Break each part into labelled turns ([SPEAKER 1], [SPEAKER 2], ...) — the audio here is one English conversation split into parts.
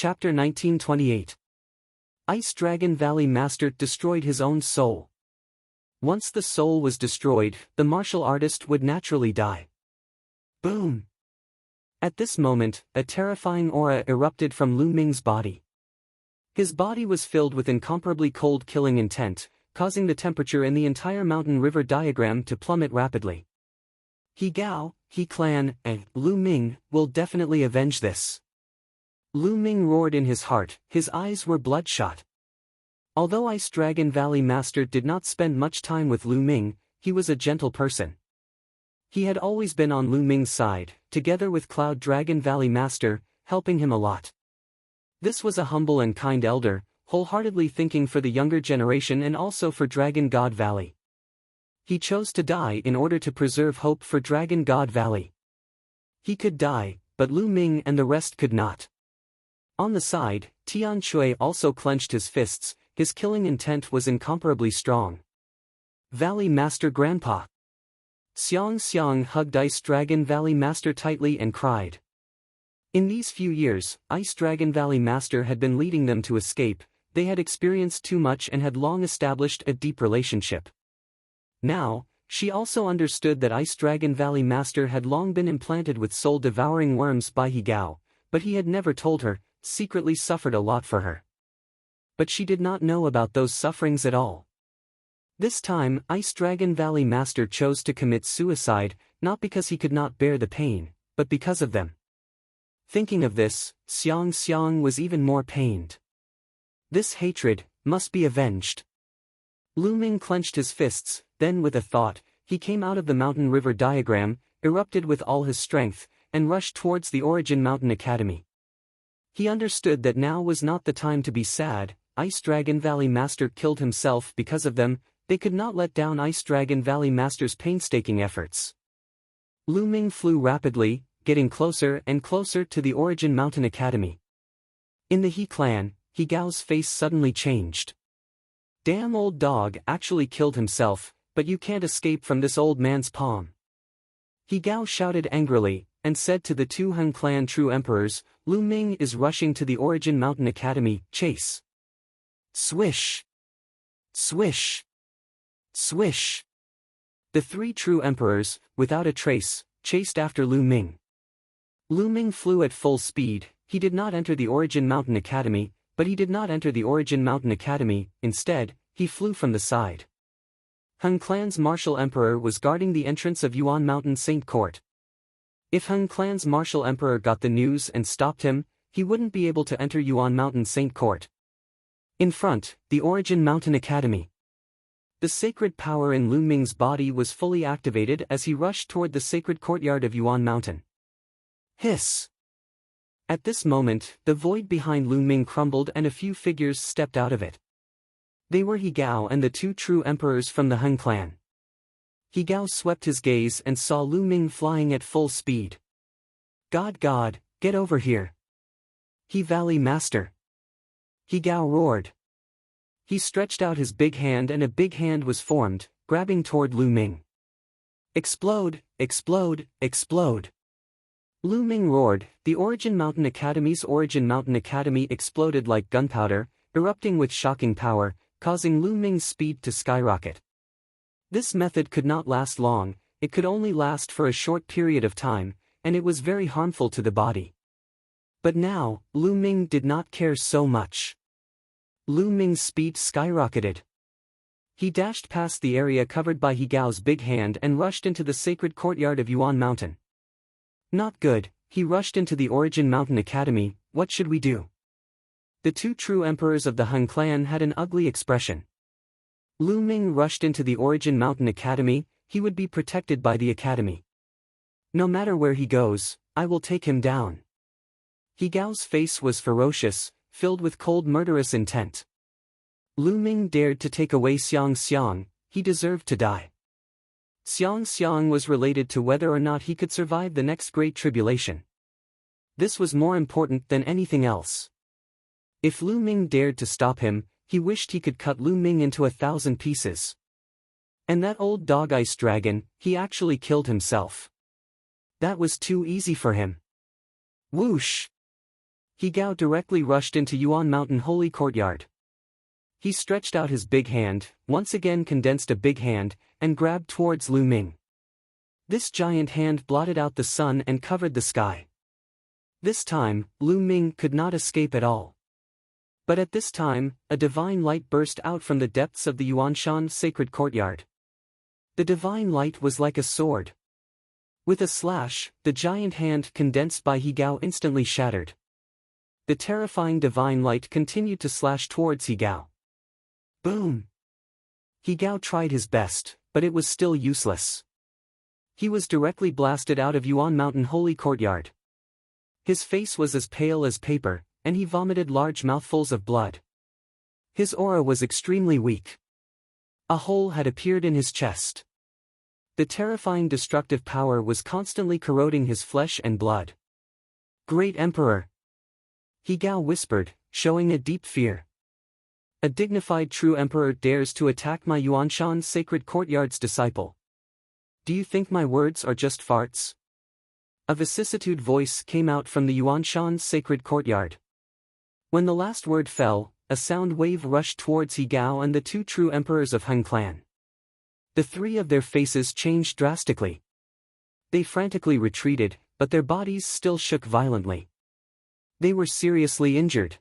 [SPEAKER 1] Chapter 1928. Ice Dragon Valley Master destroyed his own soul. Once the soul was destroyed, the martial artist would naturally die. Boom! At this moment, a terrifying aura erupted from Lu Ming's body. His body was filled with incomparably cold killing intent, causing the temperature in the entire mountain river diagram to plummet rapidly. He Gao, He Clan, and Lu Ming will definitely avenge this. Lu Ming roared in his heart, his eyes were bloodshot. Although Ice Dragon Valley Master did not spend much time with Lu Ming, he was a gentle person. He had always been on Lu Ming's side, together with Cloud Dragon Valley Master, helping him a lot. This was a humble and kind elder, wholeheartedly thinking for the younger generation and also for Dragon God Valley. He chose to die in order to preserve hope for Dragon God Valley. He could die, but Lu Ming and the rest could not. On the side, Tian Shui also clenched his fists, his killing intent was incomparably strong. Valley Master Grandpa. Xiang hugged Ice Dragon Valley Master tightly and cried. In these few years, Ice Dragon Valley Master had been leading them to escape, they had experienced too much and had long established a deep relationship. Now, she also understood that Ice Dragon Valley Master had long been implanted with soul-devouring worms by He Gao, but he had never told her, secretly suffered a lot for her. But she did not know about those sufferings at all. This time, Ice Dragon Valley Master chose to commit suicide, not because he could not bear the pain, but because of them. Thinking of this, Xiang was even more pained. This hatred must be avenged. Lu Ming clenched his fists, then with a thought, he came out of the mountain river diagram, erupted with all his strength, and rushed towards the Origin Mountain Academy. He understood that now was not the time to be sad. Ice Dragon Valley Master killed himself because of them, they could not let down Ice Dragon Valley Master's painstaking efforts. Lu Ming flew rapidly, getting closer and closer to the Origin Mountain Academy. In the He clan, He Gao's face suddenly changed. Damn old dog actually killed himself, but you can't escape from this old man's palm. He Gao shouted angrily, and said to the two Han clan true emperors, Lu Ming is rushing to the Origin Mountain Academy, chase. Swish! Swish! Swish! The three true emperors, without a trace, chased after Lu Ming. Lu Ming flew at full speed, he did not enter the Origin Mountain Academy, but he did not enter the Origin Mountain Academy, instead, he flew from the side. Han Clan's martial emperor was guarding the entrance of Yuan Mountain Saint Court. If Han Clan's martial emperor got the news and stopped him, he wouldn't be able to enter Yuan Mountain Saint Court. In front, the Origin Mountain Academy. The sacred power in Lu Ming's body was fully activated as he rushed toward the sacred courtyard of Yuan Mountain. Hiss! At this moment, the void behind Lu Ming crumbled and a few figures stepped out of it. They were He Gao and the two true emperors from the Han clan. He Gao swept his gaze and saw Lu Ming flying at full speed. God, get over here. He Valley Master. He Gao roared. He stretched out his big hand and a big hand was formed, grabbing toward Lu Ming. Explode, explode, explode. Lu Ming roared, the Origin Mountain Academy's Origin Mountain Academy exploded like gunpowder, erupting with shocking power, causing Lu Ming's speed to skyrocket. This method could not last long, it could only last for a short period of time, and it was very harmful to the body. But now, Lu Ming did not care so much. Lu Ming's speed skyrocketed. He dashed past the area covered by He Gao's big hand and rushed into the sacred courtyard of Yuan Mountain. Not good, he rushed into the Origin Mountain Academy, what should we do? The two true emperors of the Han clan had an ugly expression. Lu Ming rushed into the Origin Mountain Academy, he would be protected by the academy. No matter where he goes, I will take him down. He Gao's face was ferocious, filled with cold murderous intent. Lu Ming dared to take away Xiang, he deserved to die. Xiang was related to whether or not he could survive the next great tribulation. This was more important than anything else. If Lu Ming dared to stop him, he wished he could cut Lu Ming into 1,000 pieces. And that old dog Ice Dragon, he actually killed himself. That was too easy for him. Whoosh! He Gao directly rushed into Yuan Mountain Holy Courtyard. He stretched out his big hand, once again condensed a big hand, and grabbed towards Lu Ming. This giant hand blotted out the sun and covered the sky. This time, Lu Ming could not escape at all. But at this time, a divine light burst out from the depths of the Yuanshan sacred courtyard. The divine light was like a sword. With a slash, the giant hand condensed by He Gao instantly shattered. The terrifying divine light continued to slash towards He Gao. Boom! He Gao tried his best, but it was still useless. He was directly blasted out of Yuan Mountain Holy Courtyard. His face was as pale as paper, and he vomited large mouthfuls of blood. His aura was extremely weak. A hole had appeared in his chest. The terrifying destructive power was constantly corroding his flesh and blood. Great Emperor! He Gao whispered, showing a deep fear. A dignified true emperor dares to attack my Yuanshan sacred courtyard's disciple. Do you think my words are just farts? A vicissitude voice came out from the Yuanshan sacred courtyard. When the last word fell, a sound wave rushed towards He Gao and the two true emperors of Hung Clan. The three of their faces changed drastically. They frantically retreated, but their bodies still shook violently. They were seriously injured.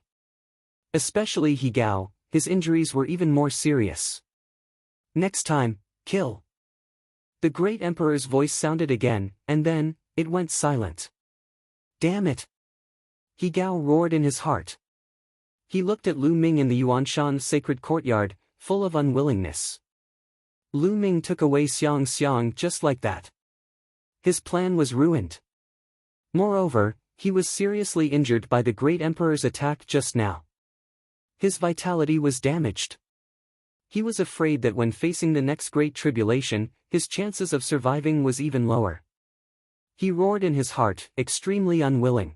[SPEAKER 1] Especially He Gao, his injuries were even more serious. Next time, kill. The great emperor's voice sounded again, and then, it went silent. Damn it! He Gao roared in his heart. He looked at Lu Ming in the Yuanshan sacred courtyard, full of unwillingness. Lu Ming took away Xiang Xiang just like that. His plan was ruined. Moreover, he was seriously injured by the great emperor's attack just now. His vitality was damaged. He was afraid that when facing the next great tribulation, his chances of surviving was even lower. He roared in his heart, extremely unwilling.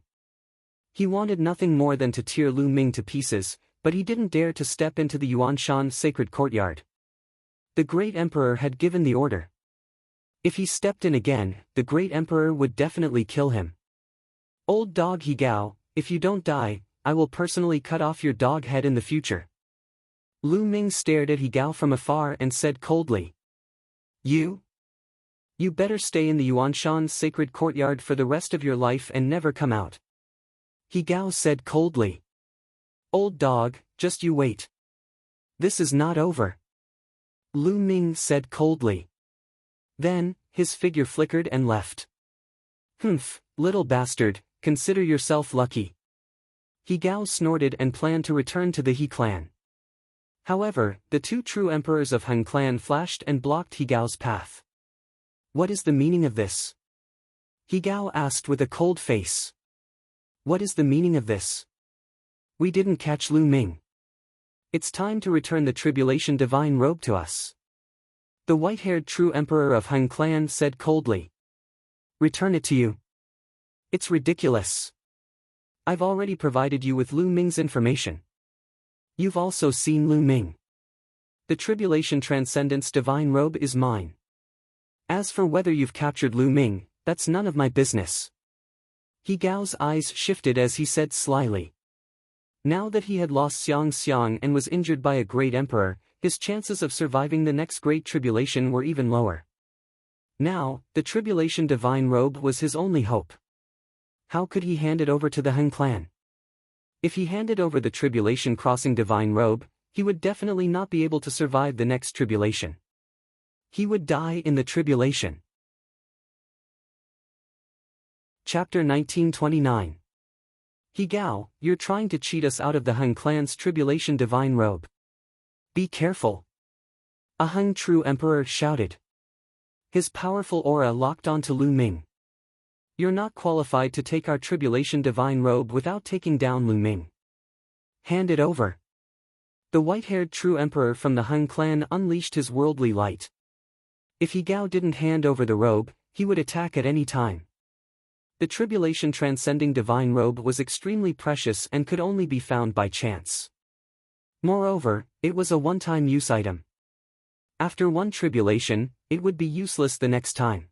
[SPEAKER 1] He wanted nothing more than to tear Lu Ming to pieces, but he didn't dare to step into the Yuanshan sacred courtyard. The great emperor had given the order. If he stepped in again, the great emperor would definitely kill him. Old dog He Gao, if you don't die, I will personally cut off your dog head in the future. Lu Ming stared at He Gao from afar and said coldly. You better stay in the Yuanshan sacred courtyard for the rest of your life and never come out. He Gao said coldly. Old dog, just you wait. This is not over. Lu Ming said coldly. Then, his figure flickered and left. Humph, little bastard, consider yourself lucky. He Gao snorted and planned to return to the He clan. However, the two true emperors of Hung Clan flashed and blocked He Gao's path. What is the meaning of this? He Gao asked with a cold face. What is the meaning of this? We didn't catch Lu Ming. It's time to return the tribulation divine robe to us. The white-haired true emperor of Hung Clan said coldly. Return it to you. It's ridiculous. I've already provided you with Lu Ming's information. You've also seen Lu Ming. The tribulation transcendence divine robe is mine. As for whether you've captured Lu Ming, that's none of my business. He Gao's eyes shifted as he said slyly. Now that he had lost Xiang Xiang and was injured by a great emperor, his chances of surviving the next great tribulation were even lower. Now, the tribulation divine robe was his only hope. How could he hand it over to the Hung clan? If he handed over the tribulation crossing divine robe, he would definitely not be able to survive the next tribulation. He would die in the tribulation. Chapter 1929. He Gao, you're trying to cheat us out of the Hung clan's tribulation divine robe. Be careful. A Hung true emperor shouted. His powerful aura locked onto Lu Ming. You're not qualified to take our tribulation divine robe without taking down Lu Ming. Hand it over. The white-haired true emperor from the Hung clan unleashed his worldly light. If He Gao didn't hand over the robe, he would attack at any time. The tribulation transcending divine robe was extremely precious and could only be found by chance. Moreover, it was a one-time use item. After one tribulation, it would be useless the next time.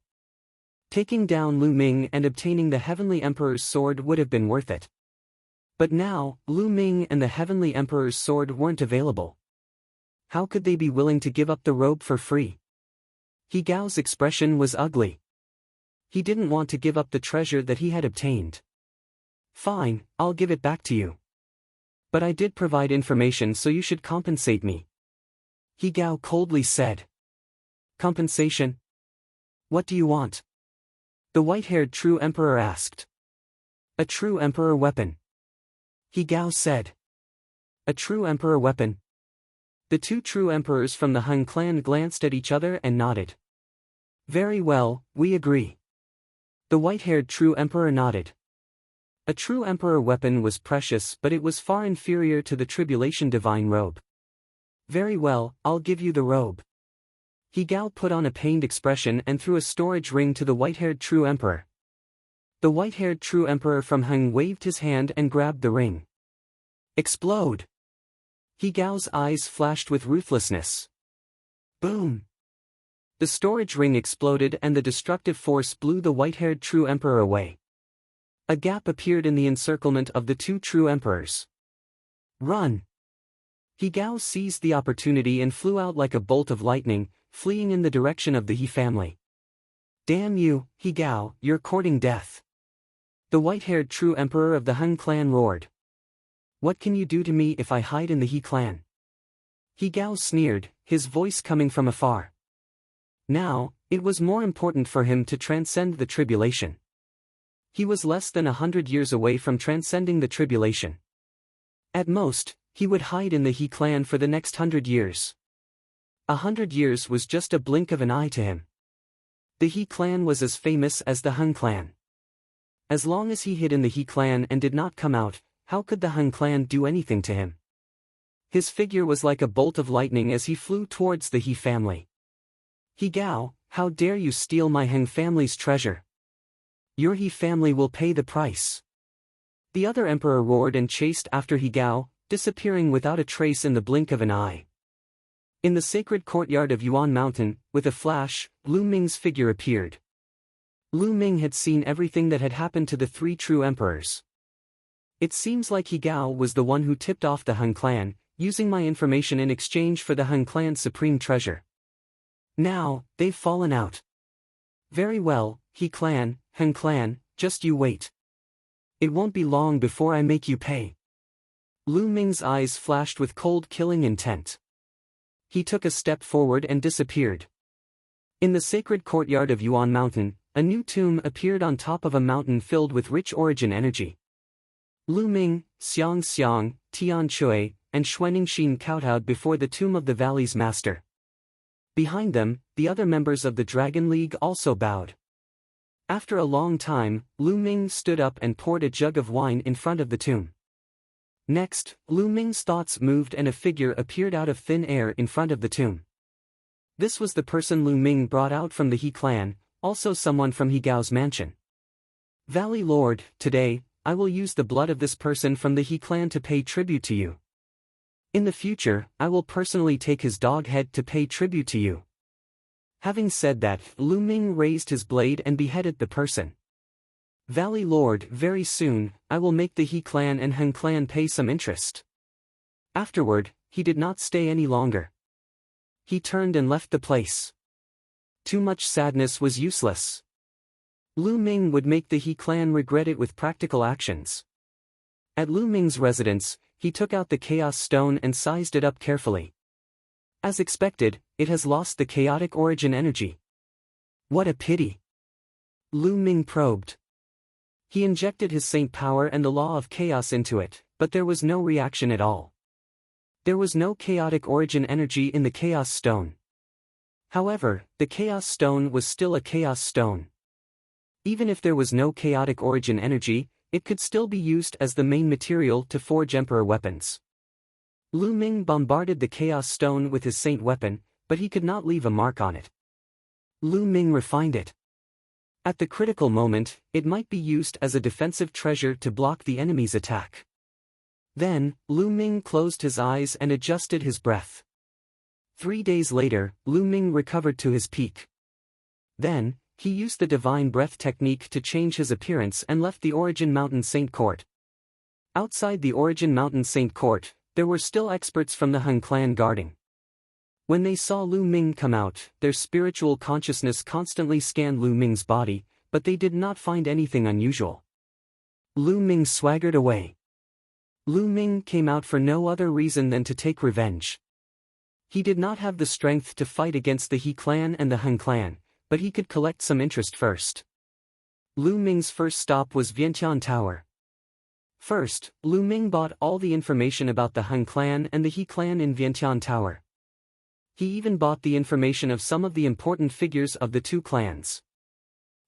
[SPEAKER 1] Taking down Lu Ming and obtaining the Heavenly Emperor's sword would have been worth it. But now, Lu Ming and the Heavenly Emperor's sword weren't available. How could they be willing to give up the robe for free? He Gao's expression was ugly. He didn't want to give up the treasure that he had obtained. Fine, I'll give it back to you. But I did provide information, so you should compensate me. He Gao coldly said. Compensation? What do you want? The white-haired true emperor asked. A true emperor weapon. He Gao said. A true emperor weapon? The two true emperors from the Han clan glanced at each other and nodded. Very well, we agree. The white-haired true emperor nodded. A true emperor weapon was precious, but it was far inferior to the tribulation divine robe. Very well, I'll give you the robe. He Gao put on a pained expression and threw a storage ring to the white-haired true emperor. The white-haired true emperor from Han waved his hand and grabbed the ring. Explode! He Gao's eyes flashed with ruthlessness. Boom! The storage ring exploded and the destructive force blew the white-haired true emperor away. A gap appeared in the encirclement of the two true emperors. Run! He Gao seized the opportunity and flew out like a bolt of lightning, fleeing in the direction of the He family. Damn you, He Gao, you're courting death. The white-haired true emperor of the Han clan roared. What can you do to me if I hide in the He clan? He Gao sneered, his voice coming from afar. Now, it was more important for him to transcend the tribulation. He was less than 100 years away from transcending the tribulation. At most, he would hide in the He clan for the next 100 years. 100 years was just a blink of an eye to him. The He clan was as famous as the Han clan. As long as he hid in the He clan and did not come out, how could the Han clan do anything to him? His figure was like a bolt of lightning as he flew towards the He family. He Gao, how dare you steal my Han family's treasure? Your He family will pay the price. The other emperor roared and chased after He Gao, disappearing without a trace in the blink of an eye. In the sacred courtyard of Yuan Mountain, with a flash, Lu Ming's figure appeared. Lu Ming had seen everything that had happened to the three true emperors. It seems like He Gao was the one who tipped off the Han clan, using my information in exchange for the Han clan's supreme treasure. Now, they've fallen out. Very well, He clan, Han clan, just you wait. It won't be long before I make you pay. Lu Ming's eyes flashed with cold killing intent. He took a step forward and disappeared. In the sacred courtyard of Yuan Mountain, a new tomb appeared on top of a mountain filled with rich origin energy. Lu Ming, Xiang Xiang, Tian Chui, and Xuaningxin kowtowed before the tomb of the valley's master. Behind them, the other members of the Dragon League also bowed. After a long time, Lu Ming stood up and poured a jug of wine in front of the tomb. Next, Lu Ming's thoughts moved and a figure appeared out of thin air in front of the tomb. This was the person Lu Ming brought out from the He clan, also someone from He Gao's mansion. Valley Lord, today, I will use the blood of this person from the He clan to pay tribute to you. In the future, I will personally take his dog head to pay tribute to you. Having said that, Lu Ming raised his blade and beheaded the person. Valley Lord, very soon, I will make the He clan and Han clan pay some interest. Afterward, he did not stay any longer. He turned and left the place. Too much sadness was useless. Lu Ming would make the He clan regret it with practical actions. At Lu Ming's residence, he took out the Chaos Stone and sized it up carefully. As expected, it has lost the chaotic origin energy. What a pity. Lu Ming probed. He injected his saint power and the law of chaos into it, but there was no reaction at all. There was no chaotic origin energy in the Chaos Stone. However, the Chaos Stone was still a Chaos Stone. Even if there was no chaotic origin energy, it could still be used as the main material to forge Emperor weapons. Lu Ming bombarded the Chaos Stone with his saint weapon, but he could not leave a mark on it. Lu Ming refined it. At the critical moment, it might be used as a defensive treasure to block the enemy's attack. Then, Lu Ming closed his eyes and adjusted his breath. 3 days later, Lu Ming recovered to his peak. Then, he used the divine breath technique to change his appearance and left the Origin Mountain Saint Court. Outside the Origin Mountain Saint Court, there were still experts from the Hung clan guarding. When they saw Lu Ming come out, their spiritual consciousness constantly scanned Lu Ming's body, but they did not find anything unusual. Lu Ming swaggered away. Lu Ming came out for no other reason than to take revenge. He did not have the strength to fight against the He clan and the Hung clan, but he could collect some interest first. Lu Ming's first stop was Vientiane Tower. First, Lu Ming bought all the information about the Hung clan and the He clan in Vientiane Tower. He even bought the information of some of the important figures of the two clans.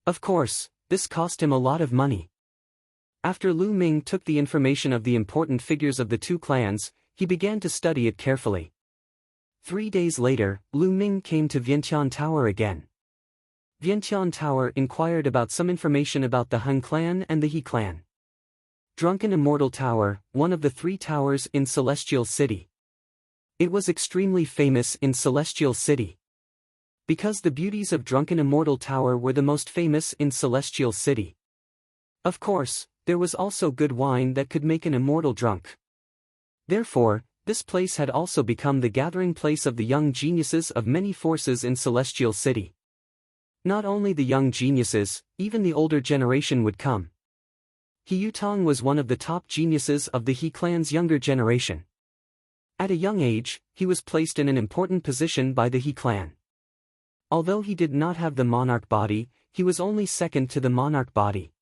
[SPEAKER 1] Of course, this cost him a lot of money. After Lu Ming took the information of the important figures of the two clans, he began to study it carefully. 3 days later, Lu Ming came to Vientiane Tower again. Vientiane Tower inquired about some information about the Hung clan and the He clan. Drunken Immortal Tower, one of the 3 towers in Celestial City. It was extremely famous in Celestial City. Because the beauties of Drunken Immortal Tower were the most famous in Celestial City. Of course, there was also good wine that could make an immortal drunk. Therefore, this place had also become the gathering place of the young geniuses of many forces in Celestial City. Not only the young geniuses, even the older generation would come. He Yutong was one of the top geniuses of the He clan's younger generation. At a young age, he was placed in an important position by the He clan. Although he did not have the monarch body, he was only second to the monarch body.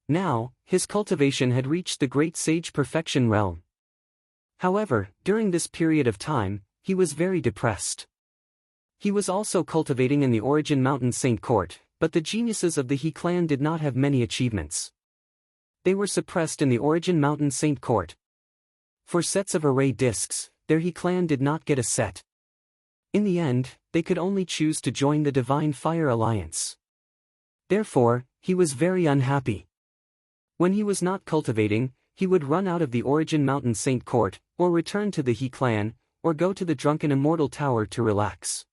[SPEAKER 1] Now, his cultivation had reached the great sage perfection realm. However, during this period of time, he was very depressed. He was also cultivating in the Origin Mountain Saint Court, but the geniuses of the He clan did not have many achievements. They were suppressed in the Origin Mountain Saint Court. For sets of array discs, their He clan did not get a set. In the end, they could only choose to join the Divine Fire Alliance. Therefore, he was very unhappy. When he was not cultivating, he would run out of the Origin Mountain Saint Court, or return to the He clan, or go to the Drunken Immortal Tower to relax.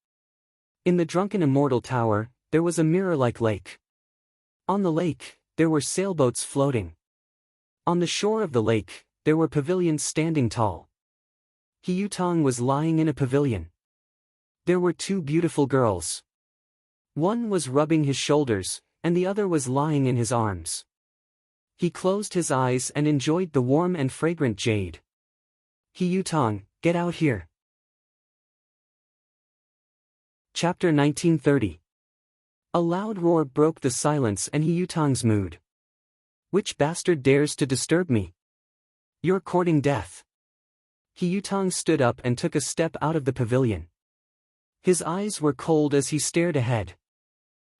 [SPEAKER 1] In the Drunken Immortal Tower, there was a mirror-like lake. On the lake, there were sailboats floating. On the shore of the lake, there were pavilions standing tall. He Yutong was lying in a pavilion. There were 2 beautiful girls. One was rubbing his shoulders, and the other was lying in his arms. He closed his eyes and enjoyed the warm and fragrant jade. He Yutong, get out here. Chapter 1930. A loud roar broke the silence and He Yutong's mood. Which bastard dares to disturb me? You're courting death. He Yutong stood up and took a step out of the pavilion. His eyes were cold as he stared ahead.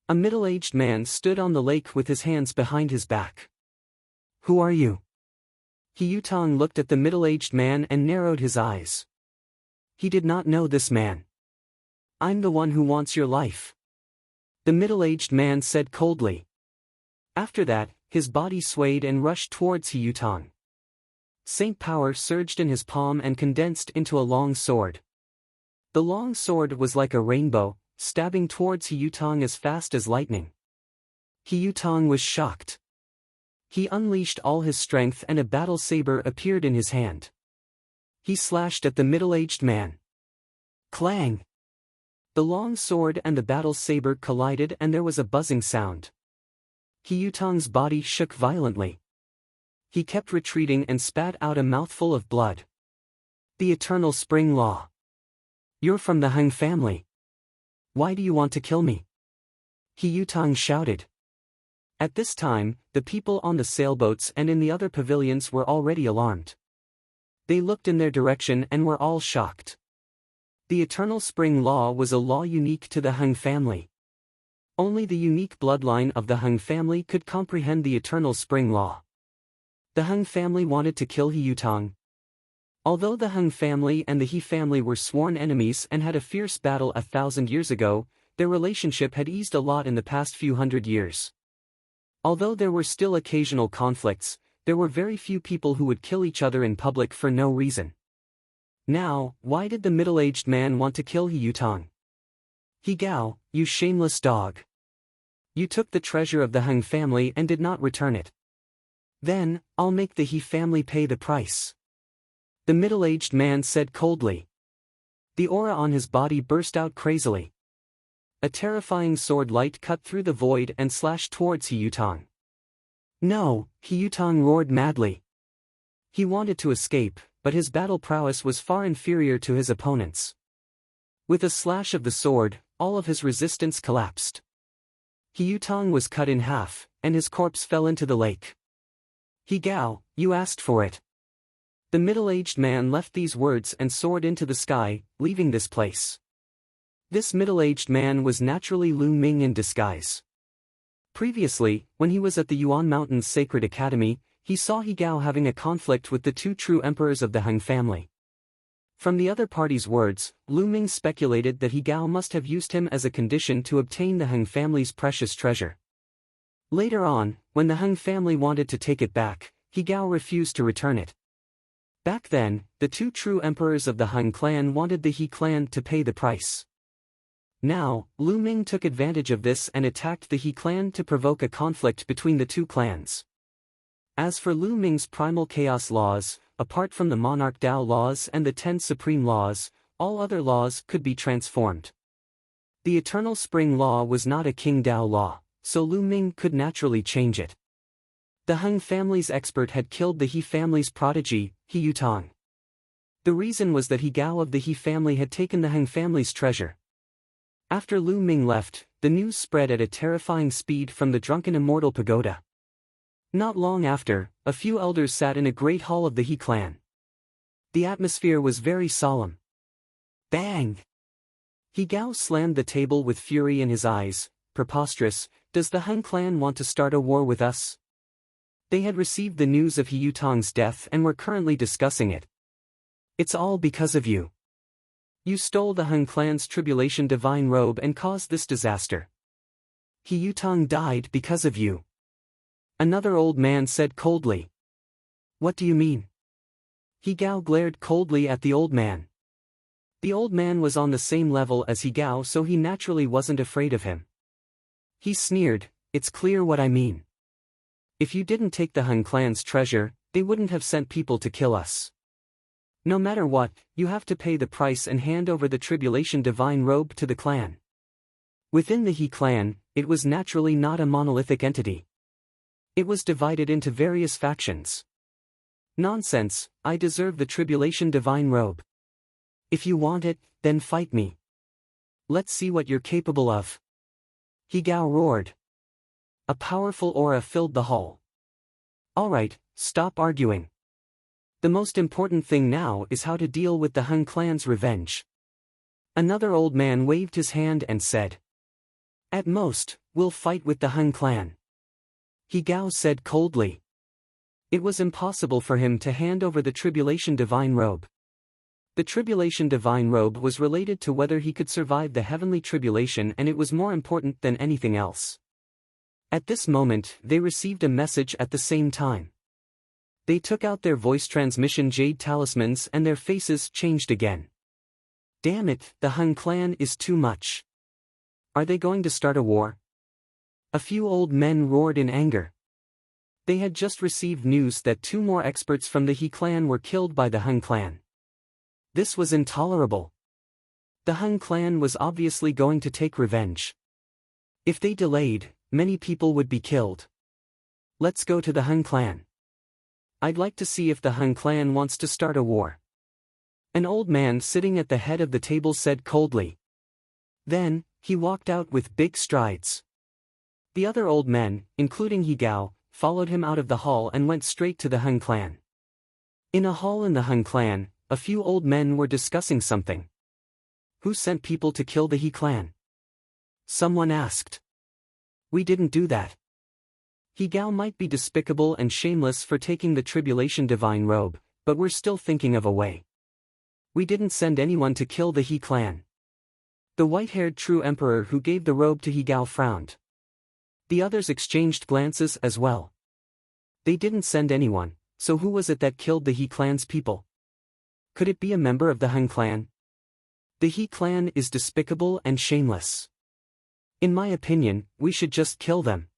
[SPEAKER 1] A middle-aged man stood on the lake with his hands behind his back. Who are you? He Yutong looked at the middle-aged man and narrowed his eyes. He did not know this man. I'm the one who wants your life. The middle-aged man said coldly. After that, his body swayed and rushed towards He Yutong. Saint power surged in his palm and condensed into a long sword. The long sword was like a rainbow, stabbing towards He Yutong as fast as lightning. He Yutong was shocked. He unleashed all his strength and a battle saber appeared in his hand. He slashed at the middle-aged man. Clang! The long sword and the battle saber collided and there was a buzzing sound. He Yutong's body shook violently. He kept retreating and spat out a mouthful of blood. The Eternal Spring Law. You're from the Hung family. Why do you want to kill me? He Yutong shouted. At this time, the people on the sailboats and in the other pavilions were already alarmed. They looked in their direction and were all shocked. The Eternal Spring Law was a law unique to the Hung family. Only the unique bloodline of the Hung family could comprehend the Eternal Spring Law. The Hung family wanted to kill He Yutong. Although the Hung family and the He family were sworn enemies and had a fierce battle 1,000 years ago, their relationship had eased a lot in the past few hundred years. Although there were still occasional conflicts, there were very few people who would kill each other in public for no reason. Now, why did the middle-aged man want to kill He Yutong? He Gao, you shameless dog. You took the treasure of the Hung family and did not return it. Then, I'll make the He family pay the price. The middle-aged man said coldly. The aura on his body burst out crazily. A terrifying sword light cut through the void and slashed towards He Yutang. No, He Yutang roared madly. He wanted to escape, but his battle prowess was far inferior to his opponent's. With a slash of the sword, all of his resistance collapsed. He Yutang was cut in half, and his corpse fell into the lake. He Gao, you asked for it. The middle-aged man left these words and soared into the sky, leaving this place. This middle-aged man was naturally Lu Ming in disguise. Previously, when he was at the Yuan Mountains Sacred Academy, he saw He Gao having a conflict with the two true emperors of the Han family. From the other party's words, Lu Ming speculated that He Gao must have used him as a condition to obtain the Han family's precious treasure. Later on, when the Han family wanted to take it back, He Gao refused to return it. Back then, the two true emperors of the Han clan wanted the He clan to pay the price. Now, Lu Ming took advantage of this and attacked the He clan to provoke a conflict between the two clans. As for Lu Ming's primal chaos laws, apart from the monarch Dao laws and the 10 supreme laws, all other laws could be transformed. The eternal spring law was not a King Dao law, so Lu Ming could naturally change it. The Han family's expert had killed the He family's prodigy, He Yutang. The reason was that He Gao of the He family had taken the Han family's treasure. After Lu Ming left, the news spread at a terrifying speed from the drunken immortal pagoda. Not long after, a few elders sat in a great hall of the He clan. The atmosphere was very solemn. Bang! He Gao slammed the table with fury in his eyes. Preposterous, does the Han clan want to start a war with us? They had received the news of He Yutang's death and were currently discussing it. It's all because of you. You stole the Han clan's tribulation divine robe and caused this disaster. He Yutang died because of you. Another old man said coldly. What do you mean? He Gao glared coldly at the old man. The old man was on the same level as He Gao, so he naturally wasn't afraid of him. He sneered, it's clear what I mean. If you didn't take the Han clan's treasure, they wouldn't have sent people to kill us. No matter what, you have to pay the price and hand over the tribulation divine robe to the clan. Within the He clan, it was naturally not a monolithic entity. It was divided into various factions. Nonsense, I deserve the tribulation divine robe. If you want it, then fight me. Let's see what you're capable of. He Gao roared. A powerful aura filled the hall. Alright, stop arguing. The most important thing now is how to deal with the Han clan's revenge. Another old man waved his hand and said. At most, we'll fight with the Han clan. He Gao said coldly. It was impossible for him to hand over the tribulation divine robe. The tribulation divine robe was related to whether he could survive the heavenly tribulation, and it was more important than anything else. At this moment, they received a message at the same time. They took out their voice transmission jade talismans and their faces changed again. Damn it, the Han clan is too much. Are they going to start a war? A few old men roared in anger. They had just received news that 2 more experts from the He clan were killed by the Han clan. This was intolerable. The Han clan was obviously going to take revenge. If they delayed, many people would be killed. Let's go to the Han clan. I'd like to see if the Han clan wants to start a war. An old man sitting at the head of the table said coldly. Then, he walked out with big strides. The other old men, including He Gao, followed him out of the hall and went straight to the Han clan. In a hall in the Han clan, a few old men were discussing something. Who sent people to kill the He clan? Someone asked. We didn't do that. He Gao might be despicable and shameless for taking the tribulation divine robe, but we're still thinking of a way. We didn't send anyone to kill the He clan. The white-haired true emperor who gave the robe to He Gao frowned. The others exchanged glances as well. They didn't send anyone, so who was it that killed the He clan's people? Could it be a member of the Han clan? The He clan is despicable and shameless. In my opinion, we should just kill them.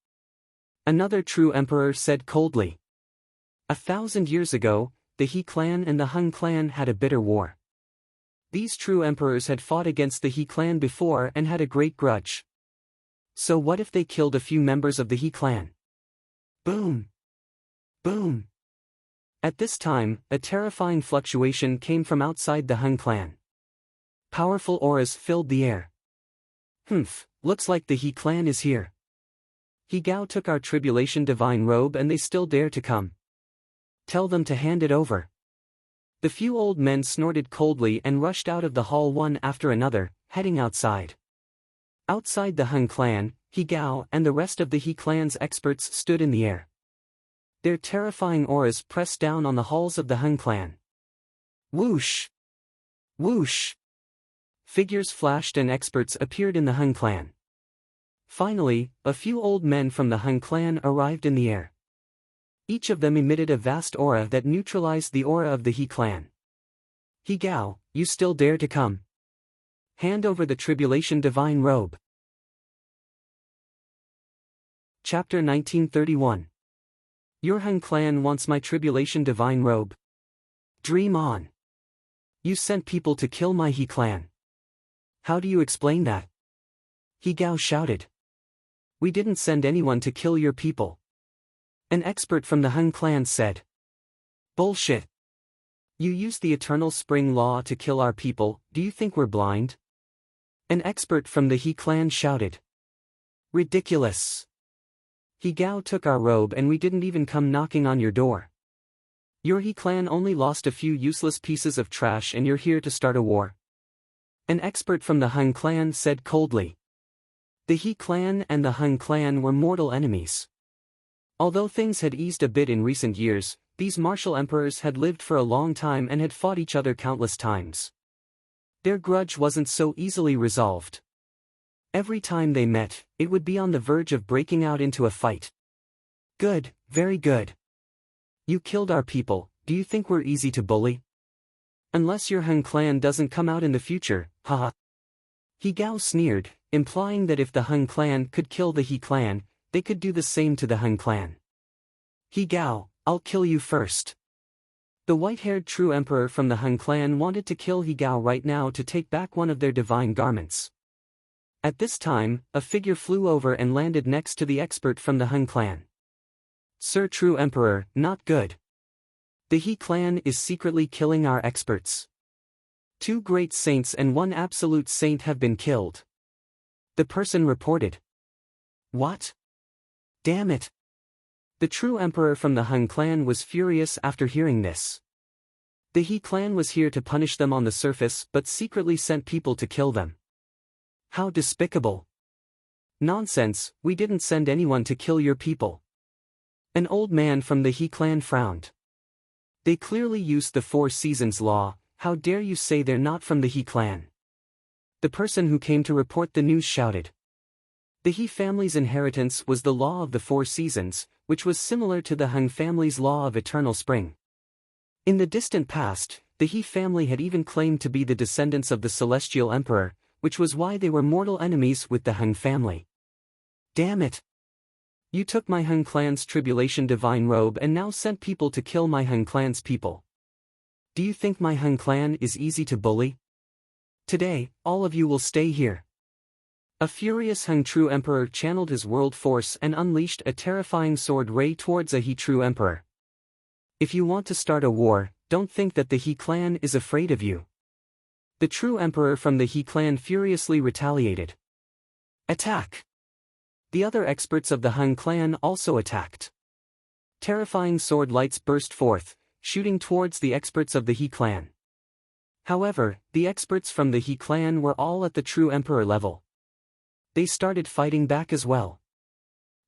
[SPEAKER 1] Another true emperor said coldly. 1,000 years ago, the He clan and the Hun clan had a bitter war. These true emperors had fought against the He clan before and had a great grudge. So what if they killed a few members of the He clan? Boom! Boom! At this time, a terrifying fluctuation came from outside the Hun clan. Powerful auras filled the air. Looks like the He clan is here. He Gao took our tribulation divine robe and they still dare to come. Tell them to hand it over. The few old men snorted coldly and rushed out of the hall one after another, heading outside. Outside the Hun clan, He Gao and the rest of the He clan's experts stood in the air. Their terrifying auras pressed down on the halls of the Hun clan. Whoosh! Whoosh! Figures flashed and experts appeared in the Hun clan. Finally, a few old men from the Hun clan arrived in the air. Each of them emitted a vast aura that neutralized the aura of the He clan. He Gao, you still dare to come? Hand over the tribulation divine robe. Chapter 1931. Your Hun clan wants my tribulation divine robe. Dream on. You sent people to kill my He clan. How do you explain that? He Gao shouted. We didn't send anyone to kill your people. An expert from the Hun clan said. Bullshit. You used the eternal spring law to kill our people, do you think we're blind? An expert from the He clan shouted. Ridiculous. He Gao took our robe and we didn't even come knocking on your door. Your He clan only lost a few useless pieces of trash and you're here to start a war. An expert from the Hun clan said coldly. The He clan and the Hun clan were mortal enemies. Although things had eased a bit in recent years, these martial emperors had lived for a long time and had fought each other countless times. Their grudge wasn't so easily resolved. Every time they met, it would be on the verge of breaking out into a fight. Good, very good. You killed our people, do you think we're easy to bully? Unless your Hun clan doesn't come out in the future, haha. He Gao sneered, implying that if the Hun clan could kill the He clan, they could do the same to the Hun clan. He Gao, I'll kill you first. The white-haired true emperor from the Hun clan wanted to kill He Gao right now to take back one of their divine garments. At this time, a figure flew over and landed next to the expert from the Hun clan. Sir True Emperor, not good. The He clan is secretly killing our experts. 2 great saints and 1 absolute saint have been killed. The person reported. What? Damn it. The true emperor from the Hun clan was furious after hearing this. The He clan was here to punish them on the surface but secretly sent people to kill them. How despicable. Nonsense, we didn't send anyone to kill your people. An old man from the He clan frowned. They clearly used the 4 seasons law, how dare you say they're not from the He clan? The person who came to report the news shouted. The He family's inheritance was the law of the 4 seasons, which was similar to the Hun family's law of eternal spring. In the distant past, the He family had even claimed to be the descendants of the celestial emperor, which was why they were mortal enemies with the Hun family. Damn it! You took my Hun clan's tribulation divine robe and now sent people to kill my Hun clan's people. Do you think my Hun clan is easy to bully? Today, all of you will stay here. A furious Hun true emperor channeled his world force and unleashed a terrifying sword ray towards a He true emperor. If you want to start a war, don't think that the He clan is afraid of you. The true emperor from the He clan furiously retaliated. Attack! The other experts of the Hun clan also attacked. Terrifying sword lights burst forth, shooting towards the experts of the He clan. However, the experts from the He clan were all at the true emperor level. They started fighting back as well.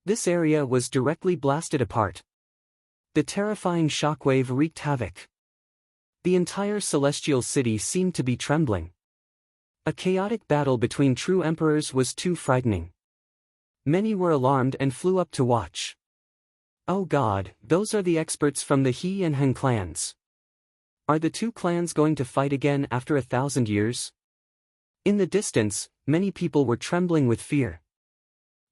[SPEAKER 1] This area was directly blasted apart. The terrifying shockwave wreaked havoc. The entire celestial city seemed to be trembling. A chaotic battle between true emperors was too frightening. Many were alarmed and flew up to watch. Oh God, those are the experts from the He and Hun clans. Are the 2 clans going to fight again after 1,000 years? In the distance, many people were trembling with fear.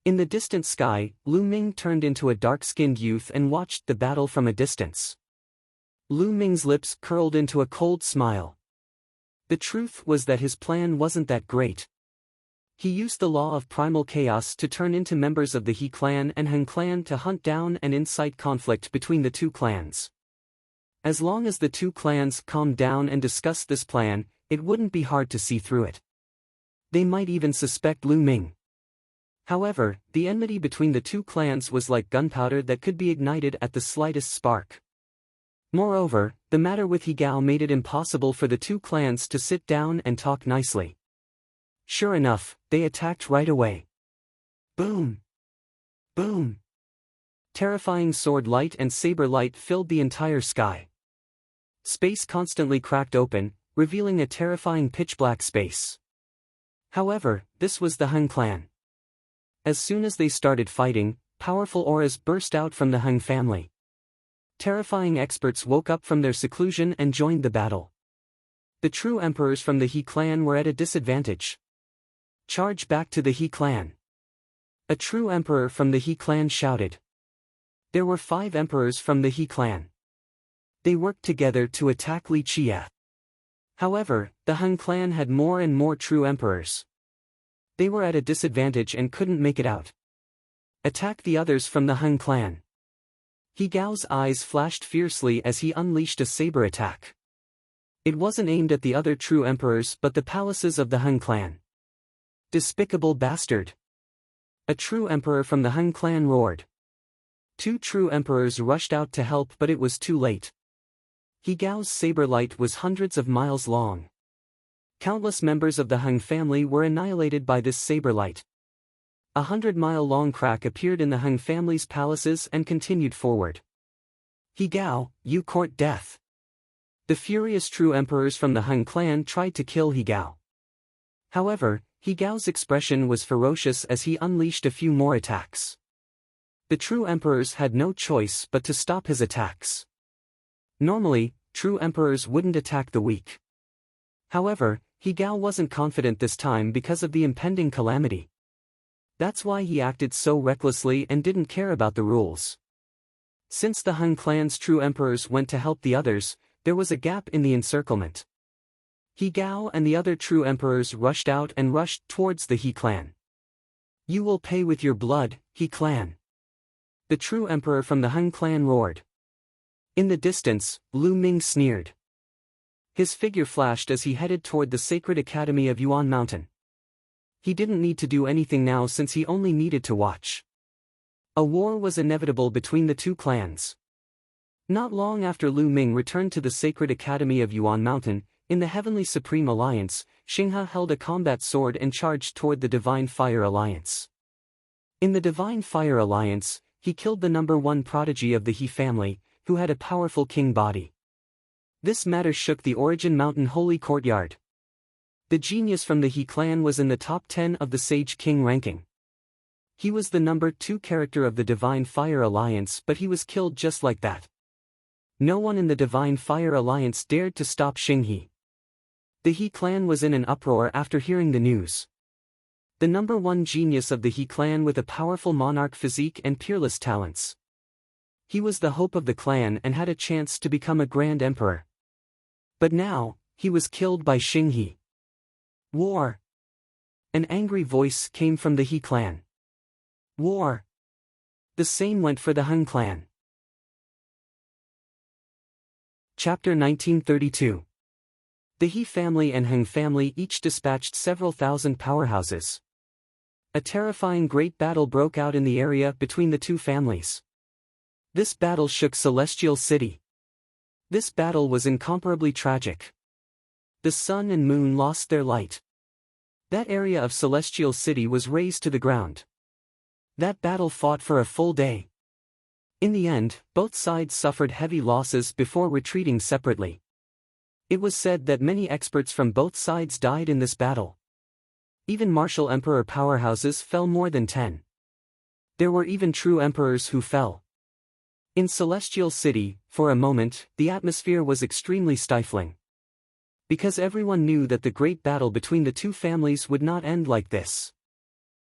[SPEAKER 1] In the distant sky, Lu Ming turned into a dark-skinned youth and watched the battle from a distance. Lu Ming's lips curled into a cold smile. The truth was that his plan wasn't that great. He used the law of primal chaos to turn into members of the He clan and Hung clan to hunt down and incite conflict between the two clans. As long as the two clans calmed down and discussed this plan, it wouldn't be hard to see through it. They might even suspect Lu Ming. However, the enmity between the two clans was like gunpowder that could be ignited at the slightest spark. Moreover, the matter with He Gao made it impossible for the two clans to sit down and talk nicely. Sure enough, they attacked right away. Boom! Boom! Terrifying sword light and saber light filled the entire sky. Space constantly cracked open, revealing a terrifying pitch-black space. However, this was the Hung clan. As soon as they started fighting, powerful auras burst out from the Hung family. Terrifying experts woke up from their seclusion and joined the battle. The true emperors from the He clan were at a disadvantage. Charge back to the He clan! A true emperor from the He clan shouted. There were 5 emperors from the He clan. They worked together to attack Li Chia. However, the Hung clan had more and more true emperors. They were at a disadvantage and couldn't make it out. Attack the others from the Hung clan! He Gao's eyes flashed fiercely as he unleashed a saber attack. It wasn't aimed at the other true emperors but the palaces of the Hung clan. Despicable bastard! A true emperor from the Hung clan roared. 2 true emperors rushed out to help but it was too late. He Gao's saber light was hundreds of miles long. Countless members of the Hung family were annihilated by this saber light. 100-mile-long crack appeared in the Hung family's palaces and continued forward. He Gao, you court death! The furious true emperors from the Hung clan tried to kill He Gao. However, He Gao's expression was ferocious as he unleashed a few more attacks. The true emperors had no choice but to stop his attacks. Normally, true emperors wouldn't attack the weak. However, He Gao wasn't confident this time because of the impending calamity. That's why he acted so recklessly and didn't care about the rules. Since the Hung clan's true emperors went to help the others, there was a gap in the encirclement. He Gao and the other true emperors rushed out and rushed towards the He clan. You will pay with your blood, He clan! The true emperor from the Hung clan roared. In the distance, Lu Ming sneered. His figure flashed as he headed toward the sacred academy of Yuan Mountain. He didn't need to do anything now since he only needed to watch. A war was inevitable between the two clans. Not long after Lu Ming returned to the sacred academy of Yuan Mountain, in the Heavenly Supreme Alliance, Xinghe held a combat sword and charged toward the Divine Fire Alliance. In the Divine Fire Alliance, he killed the #1 prodigy of the He family, who had a powerful king body. This matter shook the Origin Mountain Holy Courtyard. The genius from the He clan was in the top 10 of the Sage King ranking. He was the #2 character of the Divine Fire Alliance but he was killed just like that. No one in the Divine Fire Alliance dared to stop Xinghe. The He clan was in an uproar after hearing the news. The #1 genius of the He clan with a powerful monarch physique and peerless talents. He was the hope of the clan and had a chance to become a grand emperor. But now, he was killed by Xinghe. War! An angry voice came from the He clan. War! The same went for the Hung clan. Chapter 1932. The He family and Hung family each dispatched several thousand powerhouses. A terrifying great battle broke out in the area between the two families. This battle shook Celestial City. This battle was incomparably tragic. The sun and moon lost their light. That area of Celestial City was razed to the ground. That battle fought for a full day. In the end, both sides suffered heavy losses before retreating separately. It was said that many experts from both sides died in this battle. Even martial emperor powerhouses fell more than 10. There were even true emperors who fell. In Celestial City, for a moment, the atmosphere was extremely stifling. Because everyone knew that the great battle between the two families would not end like this.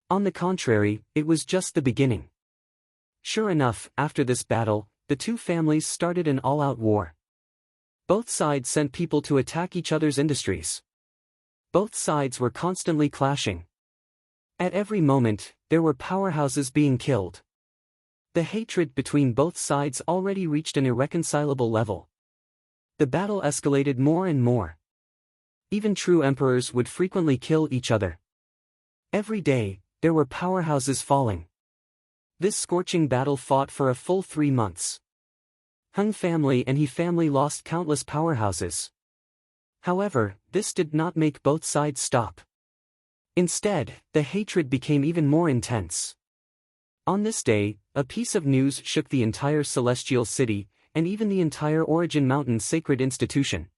[SPEAKER 1] On the contrary, it was just the beginning. Sure enough, after this battle, the two families started an all-out war. Both sides sent people to attack each other's industries. Both sides were constantly clashing. At every moment, there were powerhouses being killed. The hatred between both sides already reached an irreconcilable level. The battle escalated more and more. Even true emperors would frequently kill each other. Every day, there were powerhouses falling. This scorching battle fought for a full 3 months. Hung family and He family lost countless powerhouses. However, this did not make both sides stop. Instead, the hatred became even more intense. On this day, a piece of news shook the entire celestial city, and even the entire Origin Mountain sacred institution.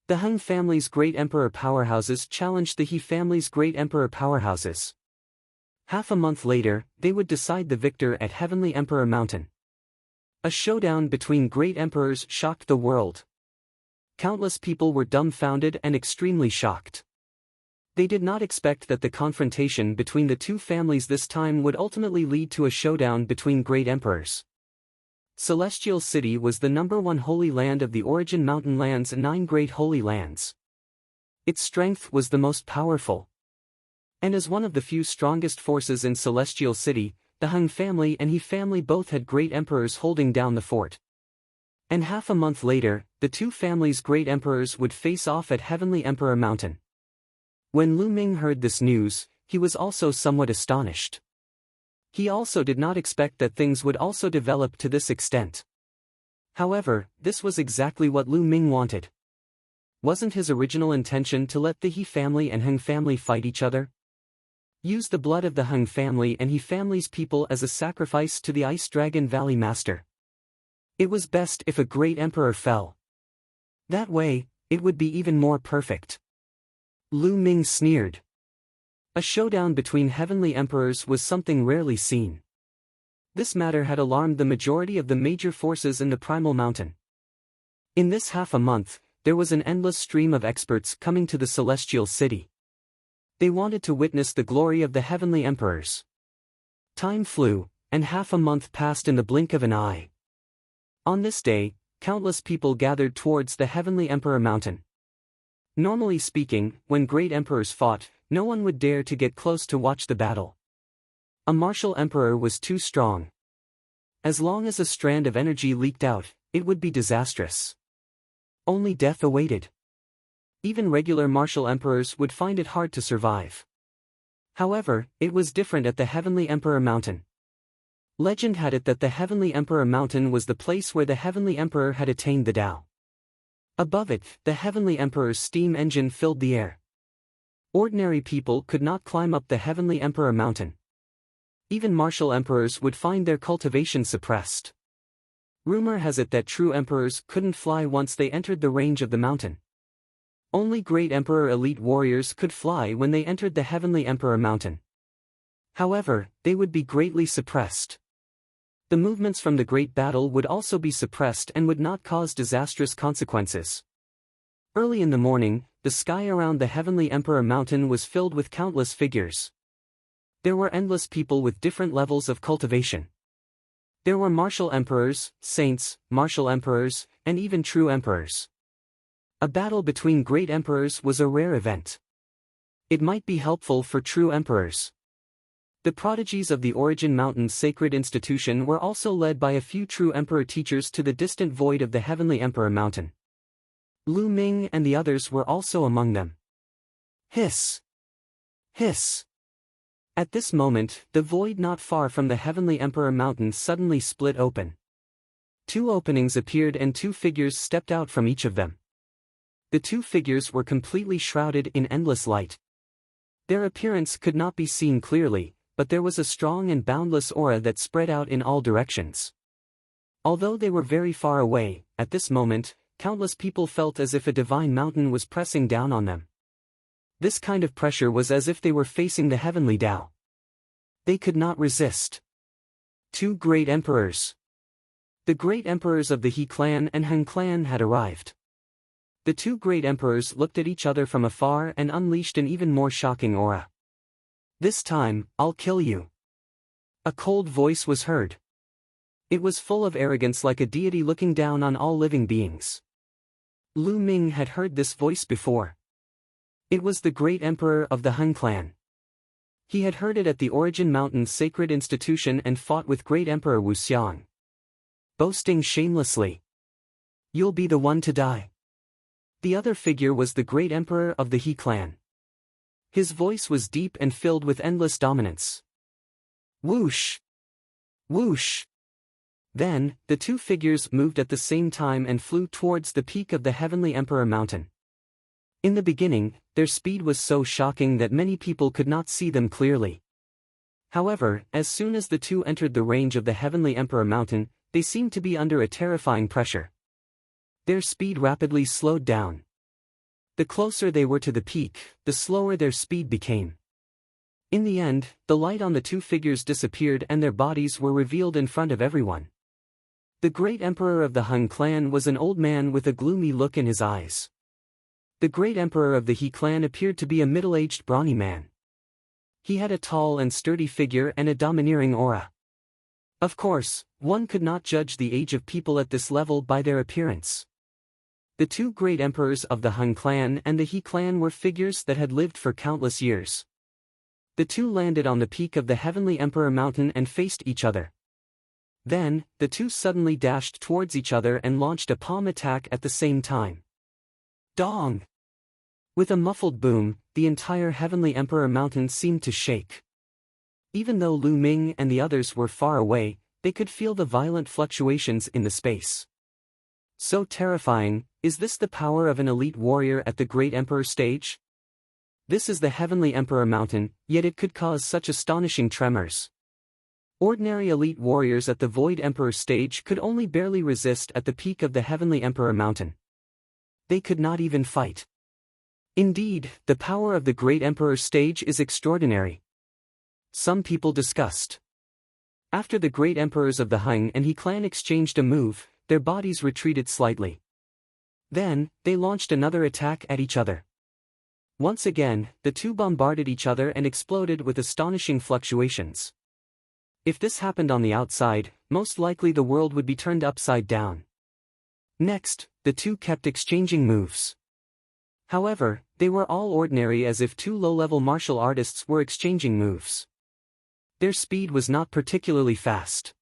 [SPEAKER 1] The Hung family's great emperor powerhouses challenged the He family's great emperor powerhouses. Half a month later, they would decide the victor at Heavenly Emperor Mountain. A showdown between great emperors shocked the world. Countless people were dumbfounded and extremely shocked. They did not expect that the confrontation between the two families this time would ultimately lead to a showdown between great emperors. Celestial City was the #1 holy land of the Origin Mountain Land's 9 great holy lands. Its strength was the most powerful. And as one of the few strongest forces in Celestial City, the Hung family and He family both had great emperors holding down the fort. And half a month later, the two families' great emperors would face off at Heavenly Emperor Mountain. When Lu Ming heard this news, he was also somewhat astonished. He also did not expect that things would also develop to this extent. However, this was exactly what Lu Ming wanted. Wasn't his original intention to let the He family and Hung family fight each other? Use the blood of the Hung family and He family's people as a sacrifice to the Ice Dragon Valley Master. It was best if a great emperor fell. That way, it would be even more perfect. Lu Ming sneered. A showdown between heavenly emperors was something rarely seen. This matter had alarmed the majority of the major forces in the Primal Mountain. In this half a month, there was an endless stream of experts coming to the Celestial City. They wanted to witness the glory of the heavenly emperors. Time flew, and half a month passed in the blink of an eye. On this day, countless people gathered towards the Heavenly Emperor Mountain. Normally speaking, when great emperors fought, no one would dare to get close to watch the battle. A martial emperor was too strong. As long as a strand of energy leaked out, it would be disastrous. Only death awaited. Even regular martial emperors would find it hard to survive. However, it was different at the Heavenly Emperor Mountain. Legend had it that the Heavenly Emperor Mountain was the place where the Heavenly Emperor had attained the Tao. Above it, the Heavenly Emperor's steam engine filled the air. Ordinary people could not climb up the Heavenly Emperor Mountain. Even martial emperors would find their cultivation suppressed. Rumor has it that true emperors couldn't fly once they entered the range of the mountain. Only great emperor elite warriors could fly when they entered the Heavenly Emperor Mountain. However, they would be greatly suppressed. The movements from the great battle would also be suppressed and would not cause disastrous consequences. Early in the morning, the sky around the Heavenly Emperor Mountain was filled with countless figures. There were endless people with different levels of cultivation. There were martial emperors, saints, martial emperors, and even true emperors. A battle between great emperors was a rare event. It might be helpful for true emperors. The prodigies of the Origin Mountain sacred institution were also led by a few true emperor teachers to the distant void of the Heavenly Emperor Mountain. Lu Ming and the others were also among them. Hiss! Hiss! At this moment, the void not far from the Heavenly Emperor Mountain suddenly split open. 2 openings appeared and 2 figures stepped out from each of them. The 2 figures were completely shrouded in endless light. Their appearance could not be seen clearly, but there was a strong and boundless aura that spread out in all directions. Although they were very far away, at this moment, countless people felt as if a divine mountain was pressing down on them. This kind of pressure was as if they were facing the heavenly Tao. They could not resist. 2 great emperors. The great emperors of the He clan and Hung clan had arrived. The 2 great emperors looked at each other from afar and unleashed an even more shocking aura. This time, I'll kill you. A cold voice was heard. It was full of arrogance like a deity looking down on all living beings. Lu Ming had heard this voice before. It was the great emperor of the Han clan. He had heard it at the Origin Mountain's sacred institution and fought with great Emperor Wu Xiang, boasting shamelessly, "You'll be the one to die." The other figure was the great emperor of the He clan. His voice was deep and filled with endless dominance. Whoosh! Whoosh! Then, the two figures moved at the same time and flew towards the peak of the Heavenly Emperor Mountain. In the beginning, their speed was so shocking that many people could not see them clearly. However, as soon as the two entered the range of the Heavenly Emperor Mountain, they seemed to be under a terrifying pressure. Their speed rapidly slowed down. The closer they were to the peak, the slower their speed became. In the end, the light on the two figures disappeared and their bodies were revealed in front of everyone. The great emperor of the Han clan was an old man with a gloomy look in his eyes. The great emperor of the He clan appeared to be a middle-aged brawny man. He had a tall and sturdy figure and a domineering aura. Of course, one could not judge the age of people at this level by their appearance. The two great emperors of the Han clan and the He clan were figures that had lived for countless years. The two landed on the peak of the Heavenly Emperor Mountain and faced each other. Then, the two suddenly dashed towards each other and launched a palm attack at the same time. Dong! With a muffled boom, the entire Heavenly Emperor Mountain seemed to shake. Even though Lu Ming and the others were far away, they could feel the violent fluctuations in the space. So terrifying, is this the power of an elite warrior at the Great Emperor stage? This is the Heavenly Emperor Mountain, yet it could cause such astonishing tremors. Ordinary elite warriors at the Void Emperor stage could only barely resist at the peak of the Heavenly Emperor Mountain. They could not even fight. Indeed, the power of the Great Emperor stage is extraordinary. Some people discussed. After the great emperors of the Han and He clan exchanged a move, their bodies retreated slightly. Then, they launched another attack at each other. Once again, the two bombarded each other and exploded with astonishing fluctuations. If this happened on the outside, most likely the world would be turned upside down. Next, the two kept exchanging moves. However, they were all ordinary, as if two low-level martial artists were exchanging moves. Their speed was not particularly fast.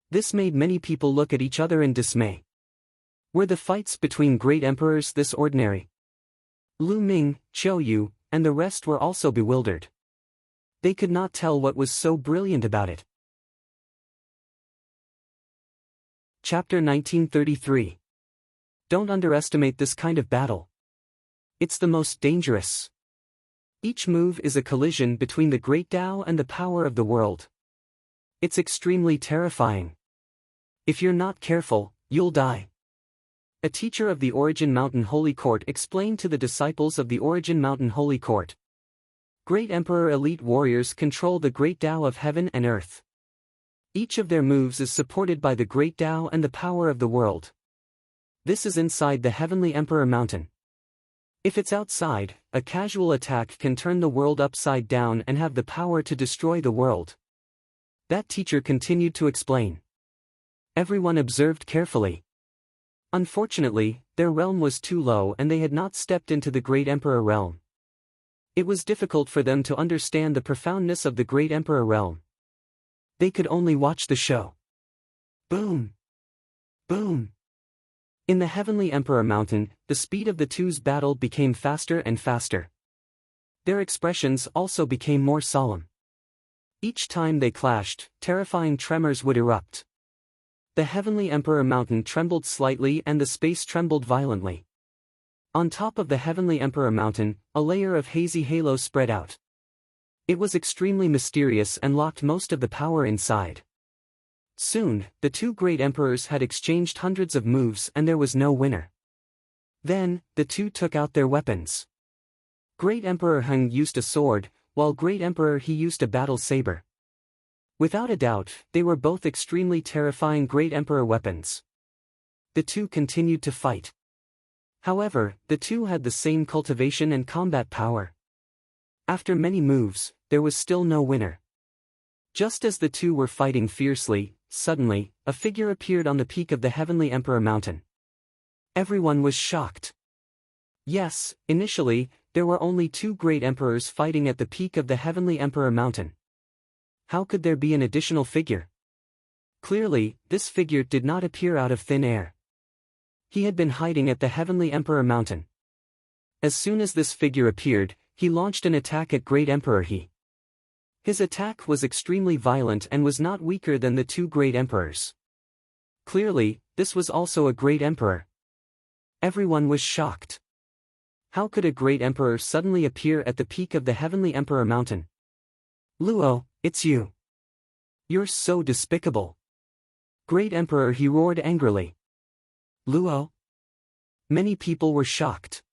[SPEAKER 1] This made many people look at each other in dismay. Were the fights between great emperors this ordinary? Lu Ming, Qiu Yu, and the rest were also bewildered. They could not tell what was so brilliant about it. Chapter 1933. Don't underestimate this kind of battle. It's the most dangerous. Each move is a collision between the great Tao and the power of the world. It's extremely terrifying. If you're not careful, you'll die. A teacher of the Origin Mountain Holy Court explained to the disciples of the Origin Mountain Holy Court. Great Emperor elite warriors control the great Tao of heaven and earth. Each of their moves is supported by the great Tao and the power of the world. This is inside the Heavenly Emperor Mountain. If it's outside, a casual attack can turn the world upside down and have the power to destroy the world. That teacher continued to explain. Everyone observed carefully. Unfortunately, their realm was too low and they had not stepped into the Great Emperor realm. It was difficult for them to understand the profoundness of the Great Emperor realm. They could only watch the show. Boom! Boom! In the Heavenly Emperor Mountain, the speed of the two's battle became faster and faster. Their expressions also became more solemn. Each time they clashed, terrifying tremors would erupt. The Heavenly Emperor Mountain trembled slightly and the space trembled violently. On top of the Heavenly Emperor Mountain, a layer of hazy halo spread out. It was extremely mysterious and locked most of the power inside. Soon, the two great emperors had exchanged hundreds of moves and there was no winner. Then, the two took out their weapons. Great Emperor Heng used a sword, while Great Emperor He used a battle saber. Without a doubt, they were both extremely terrifying Great Emperor weapons. The two continued to fight. However, the two had the same cultivation and combat power. After many moves, there was still no winner. Just as the two were fighting fiercely, suddenly, a figure appeared on the peak of the Heavenly Emperor Mountain. Everyone was shocked. Yes, initially, there were only two great emperors fighting at the peak of the Heavenly Emperor Mountain. How could there be an additional figure? Clearly, this figure did not appear out of thin air. He had been hiding at the Heavenly Emperor Mountain. As soon as this figure appeared, he launched an attack at Great Emperor He. His attack was extremely violent and was not weaker than the two great emperors. Clearly, this was also a great emperor. Everyone was shocked. How could a great emperor suddenly appear at the peak of the Heavenly Emperor Mountain? Luo, it's you. You're so despicable. Great Emperor He roared angrily. Luo? Many people were shocked.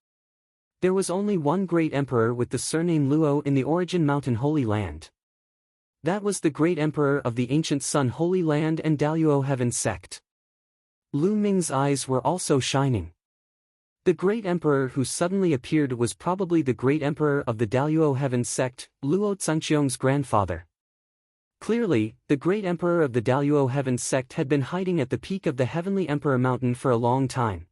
[SPEAKER 1] There was only one great emperor with the surname Luo in the Origin Mountain Holy Land. That was the great emperor of the ancient Sun Holy Land and Daluo Heaven sect. Lu Ming's eyes were also shining. The great emperor who suddenly appeared was probably the great emperor of the Daluo Heaven sect, Luo Zhenqiong's grandfather. Clearly, the great emperor of the Daluo Heaven sect had been hiding at the peak of the Heavenly Emperor Mountain for a long time.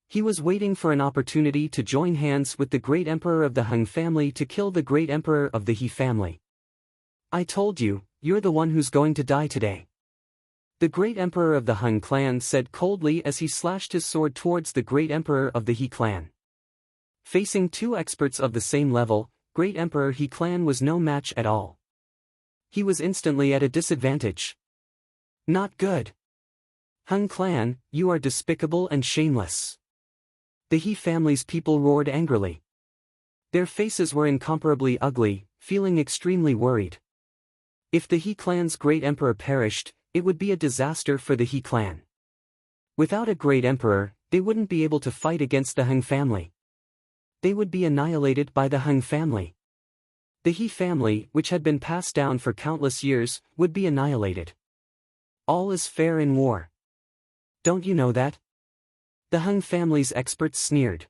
[SPEAKER 1] He was waiting for an opportunity to join hands with the great emperor of the Hung family to kill the great emperor of the He family. I told you, you're the one who's going to die today. The great emperor of the Hung clan said coldly as he slashed his sword towards the great emperor of the He clan. Facing two experts of the same level, great emperor He clan was no match at all. He was instantly at a disadvantage. Not good. Hung clan, you are despicable and shameless. The He family's people roared angrily. Their faces were incomparably ugly, feeling extremely worried. If the He clan's great emperor perished, it would be a disaster for the He clan. Without a great emperor, they wouldn't be able to fight against the Hung family. They would be annihilated by the Hung family. The He family, which had been passed down for countless years, would be annihilated. All is fair in war. Don't you know that? The Hung family's experts sneered.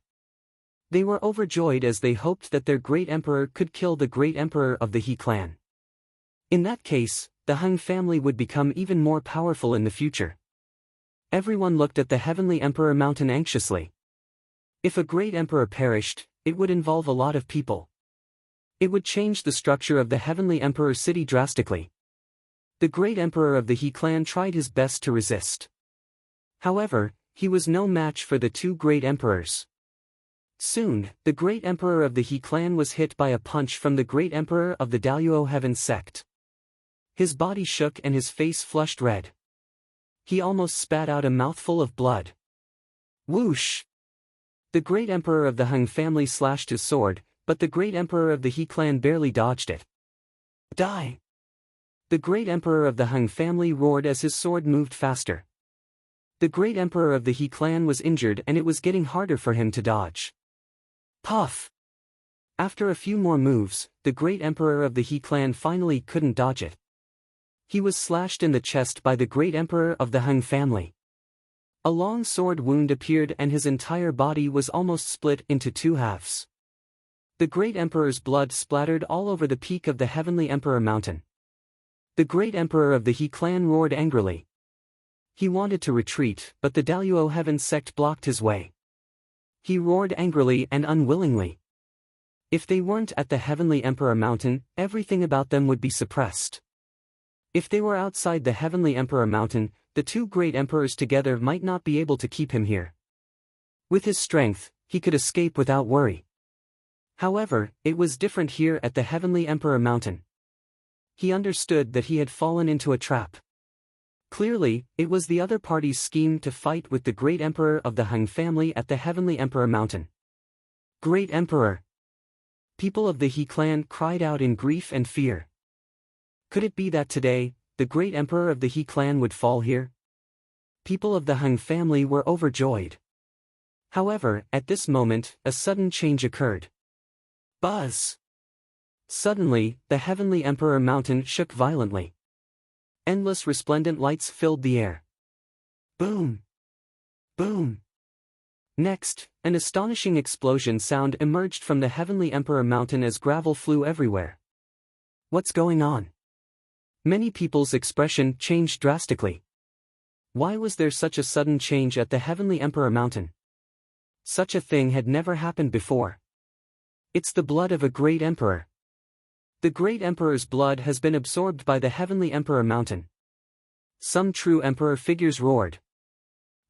[SPEAKER 1] They were overjoyed as they hoped that their great emperor could kill the great emperor of the He clan. In that case, the Hung family would become even more powerful in the future. Everyone looked at the Heavenly Emperor Mountain anxiously. If a great emperor perished, it would involve a lot of people. It would change the structure of the Heavenly Emperor city drastically. The great emperor of the He clan tried his best to resist. However, he was no match for the two great emperors. Soon, the great emperor of the He clan was hit by a punch from the great emperor of the Daluo Heaven sect. His body shook and his face flushed red. He almost spat out a mouthful of blood. Whoosh! The great emperor of the Hung family slashed his sword, but the great emperor of the He clan barely dodged it. Die! The great emperor of the Hung family roared as his sword moved faster. The great emperor of the He clan was injured and it was getting harder for him to dodge. Puff! After a few more moves, the great emperor of the He clan finally couldn't dodge it. He was slashed in the chest by the great emperor of the Hung family. A long sword wound appeared and his entire body was almost split into two halves. The great emperor's blood splattered all over the peak of the Heavenly Emperor Mountain. The great emperor of the He clan roared angrily. He wanted to retreat, but the Daluo Heaven sect blocked his way. He roared angrily and unwillingly. If they weren't at the Heavenly Emperor Mountain, everything about them would be suppressed. If they were outside the Heavenly Emperor Mountain, the two great emperors together might not be able to keep him here. With his strength, he could escape without worry. However, it was different here at the Heavenly Emperor Mountain. He understood that he had fallen into a trap. Clearly, it was the other party's scheme to fight with the great emperor of the Hung family at the Heavenly Emperor Mountain. Great Emperor! People of the He clan cried out in grief and fear. Could it be that today, the great emperor of the He clan would fall here? People of the Hung family were overjoyed. However, at this moment, a sudden change occurred. Buzz! Suddenly, the Heavenly Emperor Mountain shook violently. Endless resplendent lights filled the air. Boom! Boom! Next, an astonishing explosion sound emerged from the Heavenly Emperor Mountain as gravel flew everywhere. What's going on? Many people's expression changed drastically. Why was there such a sudden change at the Heavenly Emperor Mountain? Such a thing had never happened before. It's the blood of a great emperor. The great emperor's blood has been absorbed by the Heavenly Emperor Mountain. Some true emperor figures roared.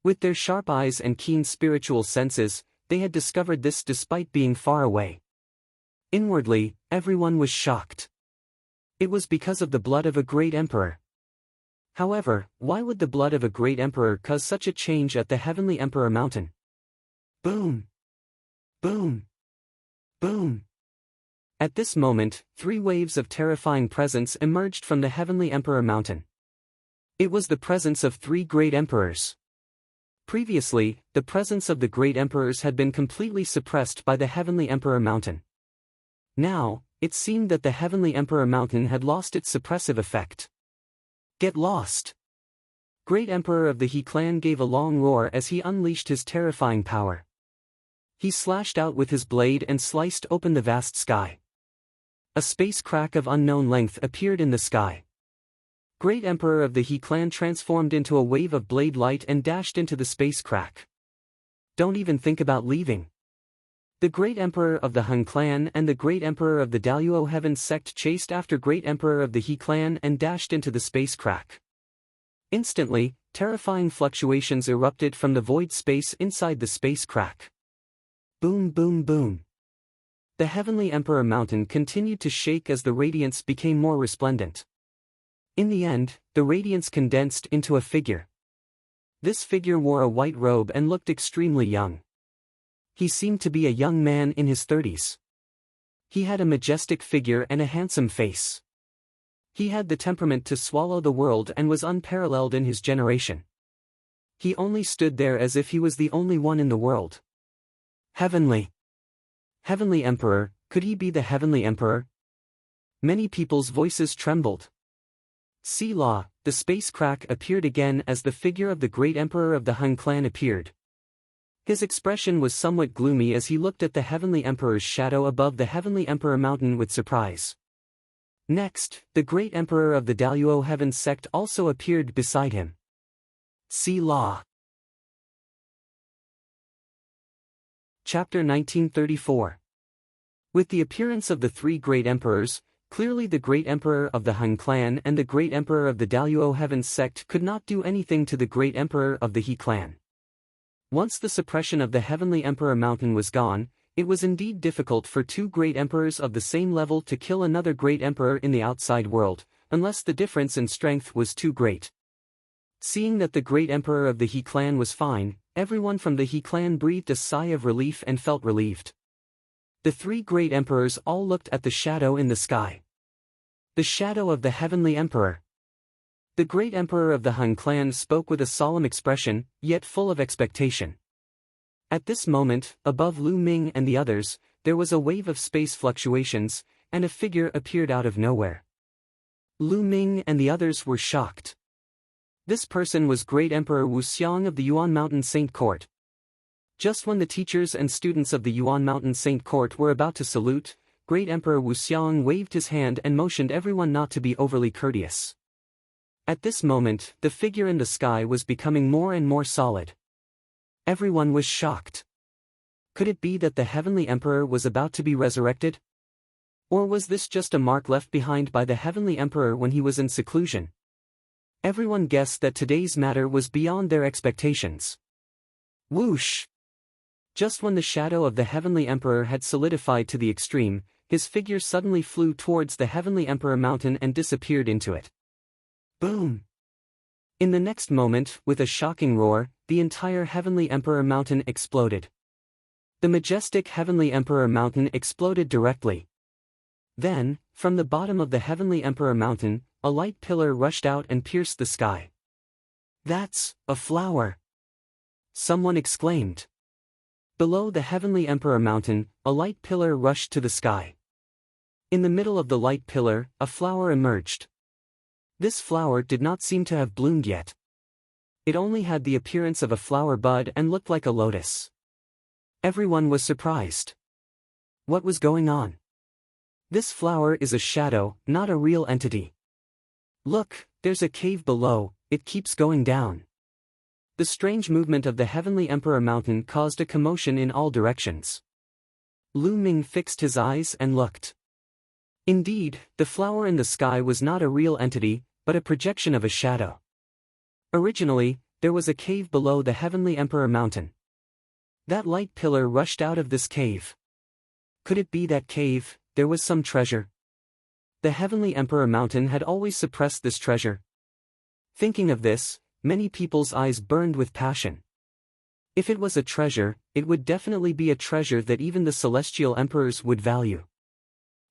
[SPEAKER 1] With their sharp eyes and keen spiritual senses, they had discovered this despite being far away. Inwardly, everyone was shocked. It was because of the blood of a great emperor. However, why would the blood of a great emperor cause such a change at the Heavenly Emperor Mountain? Boom! Boom! Boom! At this moment, 3 waves of terrifying presence emerged from the Heavenly Emperor Mountain. It was the presence of 3 great emperors. Previously, the presence of the great emperors had been completely suppressed by the Heavenly Emperor Mountain. Now, it seemed that the Heavenly Emperor Mountain had lost its suppressive effect. Get lost! Great Emperor of the He clan gave a long roar as he unleashed his terrifying power. He slashed out with his blade and sliced open the vast sky. A space crack of unknown length appeared in the sky. Great Emperor of the He clan transformed into a wave of blade light and dashed into the space crack. Don't even think about leaving. The Great Emperor of the Hun clan and the Great Emperor of the Daluo Heaven sect chased after Great Emperor of the He clan and dashed into the space crack. Instantly, terrifying fluctuations erupted from the void space inside the space crack. Boom boom boom. The Heavenly Emperor Mountain continued to shake as the radiance became more resplendent. In the end, the radiance condensed into a figure. This figure wore a white robe and looked extremely young. He seemed to be a young man in his 30s. He had a majestic figure and a handsome face. He had the temperament to swallow the world and was unparalleled in his generation. He only stood there as if he was the only one in the world. Heavenly Emperor, could he be the Heavenly Emperor? Many people's voices trembled. Selah, the space crack appeared again as the figure of the Great Emperor of the Hun clan appeared. His expression was somewhat gloomy as he looked at the Heavenly Emperor's shadow above the Heavenly Emperor Mountain with surprise. Next, the Great Emperor of the Daluo Heaven sect also appeared beside him. Selah. Chapter 1934. With the appearance of the 3 great emperors, clearly the Great Emperor of the Hun clan and the Great Emperor of the Daluo Heaven sect could not do anything to the Great Emperor of the He clan. Once the suppression of the Heavenly Emperor Mountain was gone, it was indeed difficult for 2 great emperors of the same level to kill another great emperor in the outside world, unless the difference in strength was too great. Seeing that the Great Emperor of the He clan was fine, everyone from the He clan breathed a sigh of relief and felt relieved. The 3 great emperors all looked at the shadow in the sky. The shadow of the Heavenly Emperor. The Great Emperor of the Hun clan spoke with a solemn expression, yet full of expectation. At this moment, above Lu Ming and the others, there was a wave of space fluctuations, and a figure appeared out of nowhere. Lu Ming and the others were shocked. This person was Great Emperor Wuxiang of the Yuan Mountain Saint Court. Just when the teachers and students of the Yuan Mountain Saint Court were about to salute, Great Emperor Wuxiang waved his hand and motioned everyone not to be overly courteous. At this moment, the figure in the sky was becoming more and more solid. Everyone was shocked. Could it be that the Heavenly Emperor was about to be resurrected? Or was this just a mark left behind by the Heavenly Emperor when he was in seclusion? Everyone guessed that today's matter was beyond their expectations. Whoosh! Just when the shadow of the Heavenly Emperor had solidified to the extreme, his figure suddenly flew towards the Heavenly Emperor Mountain and disappeared into it. Boom! In the next moment, with a shocking roar, the entire Heavenly Emperor Mountain exploded. The majestic Heavenly Emperor Mountain exploded directly. Then, from the bottom of the Heavenly Emperor Mountain, a light pillar rushed out and pierced the sky. That's a flower! Someone exclaimed. Below the Heavenly Emperor Mountain, a light pillar rushed to the sky. In the middle of the light pillar, a flower emerged. This flower did not seem to have bloomed yet. It only had the appearance of a flower bud and looked like a lotus. Everyone was surprised. What was going on? This flower is a shadow, not a real entity. Look, there's a cave below, it keeps going down. The strange movement of the Heavenly Emperor Mountain caused a commotion in all directions. Lu Ming fixed his eyes and looked. Indeed, the flower in the sky was not a real entity, but a projection of a shadow. Originally, there was a cave below the Heavenly Emperor Mountain. That light pillar rushed out of this cave. Could it be that cave? There was some treasure. The Heavenly Emperor Mountain had always suppressed this treasure. Thinking of this, many people's eyes burned with passion. If it was a treasure, it would definitely be a treasure that even the celestial emperors would value.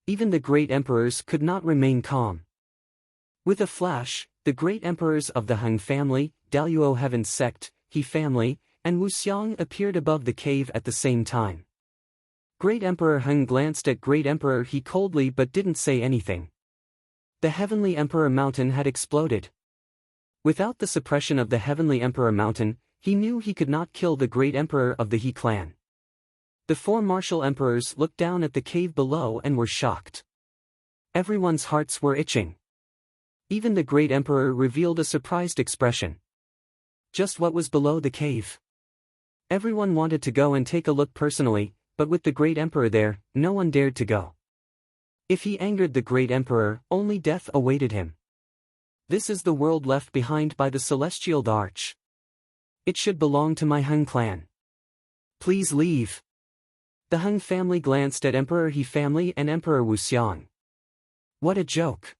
[SPEAKER 1] Even the great emperors could not remain calm. With a flash, the great emperors of the Hung family, Daluo Heaven sect, He family, and Wuxiang appeared above the cave at the same time. Great Emperor Hung glanced at Great Emperor He coldly but didn't say anything. The Heavenly Emperor Mountain had exploded. Without the suppression of the Heavenly Emperor Mountain, he knew he could not kill the Great Emperor of the He clan. The four martial emperors looked down at the cave below and were shocked. Everyone's hearts were itching. Even the Great Emperor revealed a surprised expression. Just what was below the cave? Everyone wanted to go and take a look personally, but with the Great Emperor there, no one dared to go. If he angered the Great Emperor, only death awaited him. This is the world left behind by the Celestial Arch. It should belong to my Hung clan. Please leave. The Hung family glanced at Emperor He family and Emperor Wuxiang. What a joke.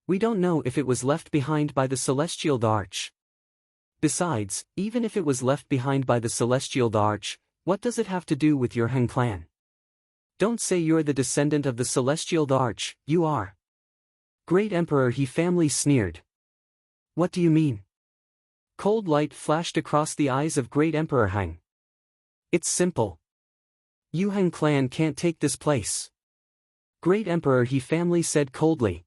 [SPEAKER 1] We don't know if it was left behind by the Celestial Arch. Besides, even if it was left behind by the Celestial Arch, what does it have to do with your Hung clan? Don't say you're the descendant of the Celestial Arch, you are. Great Emperor He family sneered. What do you mean? Cold light flashed across the eyes of Great Emperor Hung. It's simple. You Hung clan can't take this place. Great Emperor He family said coldly.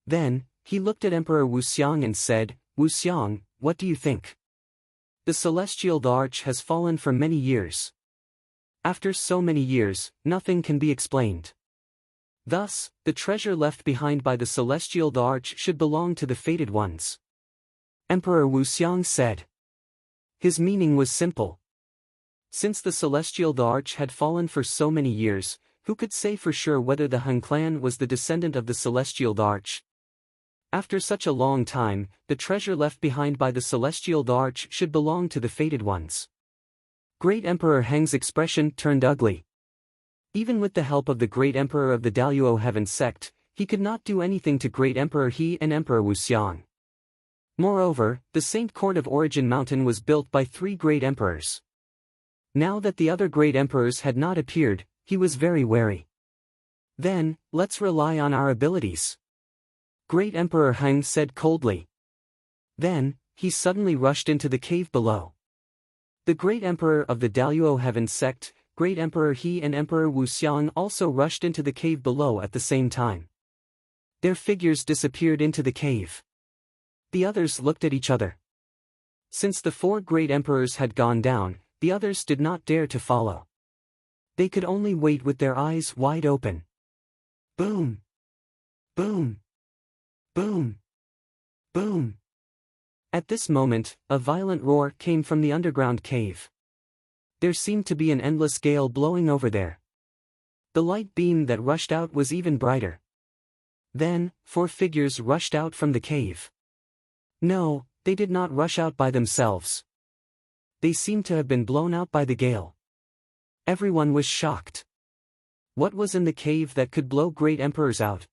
[SPEAKER 1] Then, he looked at Emperor Wuxiang and said, Wuxiang, what do you think? The Celestial Arch has fallen for many years. After so many years, nothing can be explained. Thus, the treasure left behind by the Celestial Arch should belong to the Fated Ones. Emperor Wuxiang said. His meaning was simple. Since the Celestial Arch had fallen for so many years, who could say for sure whether the Hung clan was the descendant of the Celestial Arch? After such a long time, the treasure left behind by the Celestial Arch should belong to the Fated Ones. Great Emperor Heng's expression turned ugly. Even with the help of the Great Emperor of the Daluo Heaven sect, he could not do anything to Great Emperor He and Emperor Wuxiang. Moreover, the Saint Court of Origin Mountain was built by 3 great emperors. Now that the other great emperors had not appeared, he was very wary. Then, let's rely on our abilities. Great Emperor Heng said coldly. Then, he suddenly rushed into the cave below. The Great Emperor of the Daluo Heaven sect, Great Emperor He and Emperor Wuxiang also rushed into the cave below at the same time. Their figures disappeared into the cave. The others looked at each other. Since the 4 great emperors had gone down, the others did not dare to follow. They could only wait with their eyes wide open. Boom! Boom! Boom! Boom! At this moment, a violent roar came from the underground cave. There seemed to be an endless gale blowing over there. The light beam that rushed out was even brighter. Then, 4 figures rushed out from the cave. No, they did not rush out by themselves. They seemed to have been blown out by the gale. Everyone was shocked. What was in the cave that could blow great emperors out?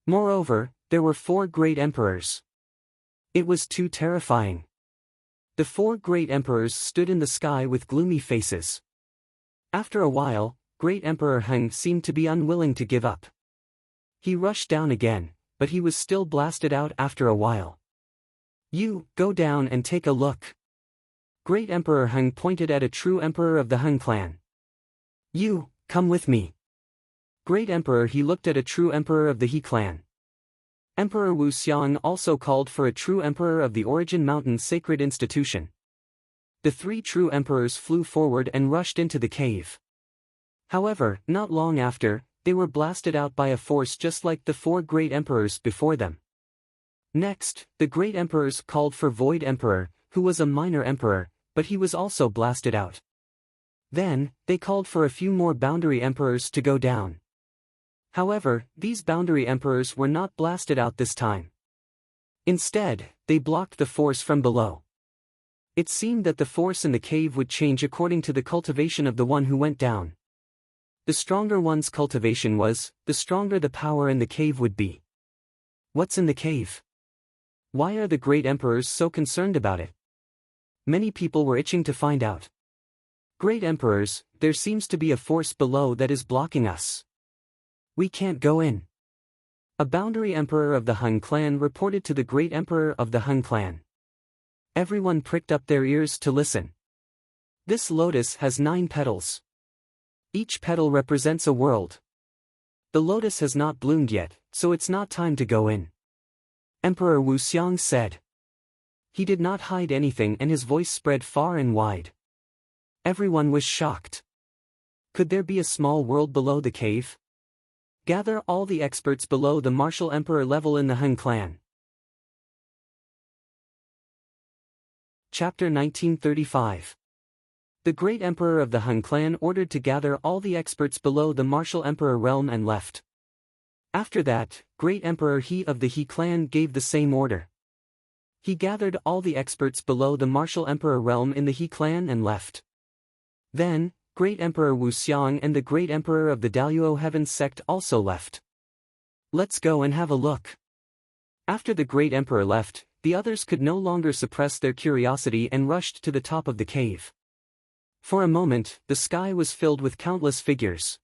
[SPEAKER 1] Moreover, there were 4 great emperors. It was too terrifying. The 4 great emperors stood in the sky with gloomy faces. After a while, Great Emperor Heng seemed to be unwilling to give up. He rushed down again, but he was still blasted out after a while. You, go down and take a look. Great Emperor Heng pointed at a true emperor of the Heng clan. You, come with me. Great Emperor He looked at a true emperor of the He clan. Emperor Wuxiang also called for a true emperor of the Origin Mountain Sacred Institution. The 3 true emperors flew forward and rushed into the cave. However, not long after, they were blasted out by a force just like the 4 great emperors before them. Next, the great emperors called for Void Emperor, who was a minor emperor, but he was also blasted out. Then, they called for a few more boundary emperors to go down. However, these boundary emperors were not blasted out this time. Instead, they blocked the force from below. It seemed that the force in the cave would change according to the cultivation of the one who went down. The stronger one's cultivation was, the stronger the power in the cave would be. What's in the cave? Why are the great emperors so concerned about it? Many people were itching to find out. Great emperors, there seems to be a force below that is blocking us. We can't go in. A boundary emperor of the Han clan reported to the great emperor of the Han clan. Everyone pricked up their ears to listen. This lotus has 9 petals. Each petal represents a world. The lotus has not bloomed yet, so it's not time to go in. Emperor Wuxiang said. He did not hide anything and his voice spread far and wide. Everyone was shocked. Could there be a small world below the cave? Gather all the experts below the martial emperor level in the Han clan. Chapter 1935. The great emperor of the Han clan ordered to gather all the experts below the martial emperor realm and left. After that, great emperor He of the He clan gave the same order. He gathered all the experts below the martial emperor realm in the He clan and left. Then, great emperor Wuxiang and the great emperor of the Daluo Heaven sect also left. Let's go and have a look. After the great emperor left, the others could no longer suppress their curiosity and rushed to the top of the cave. For a moment, the sky was filled with countless figures.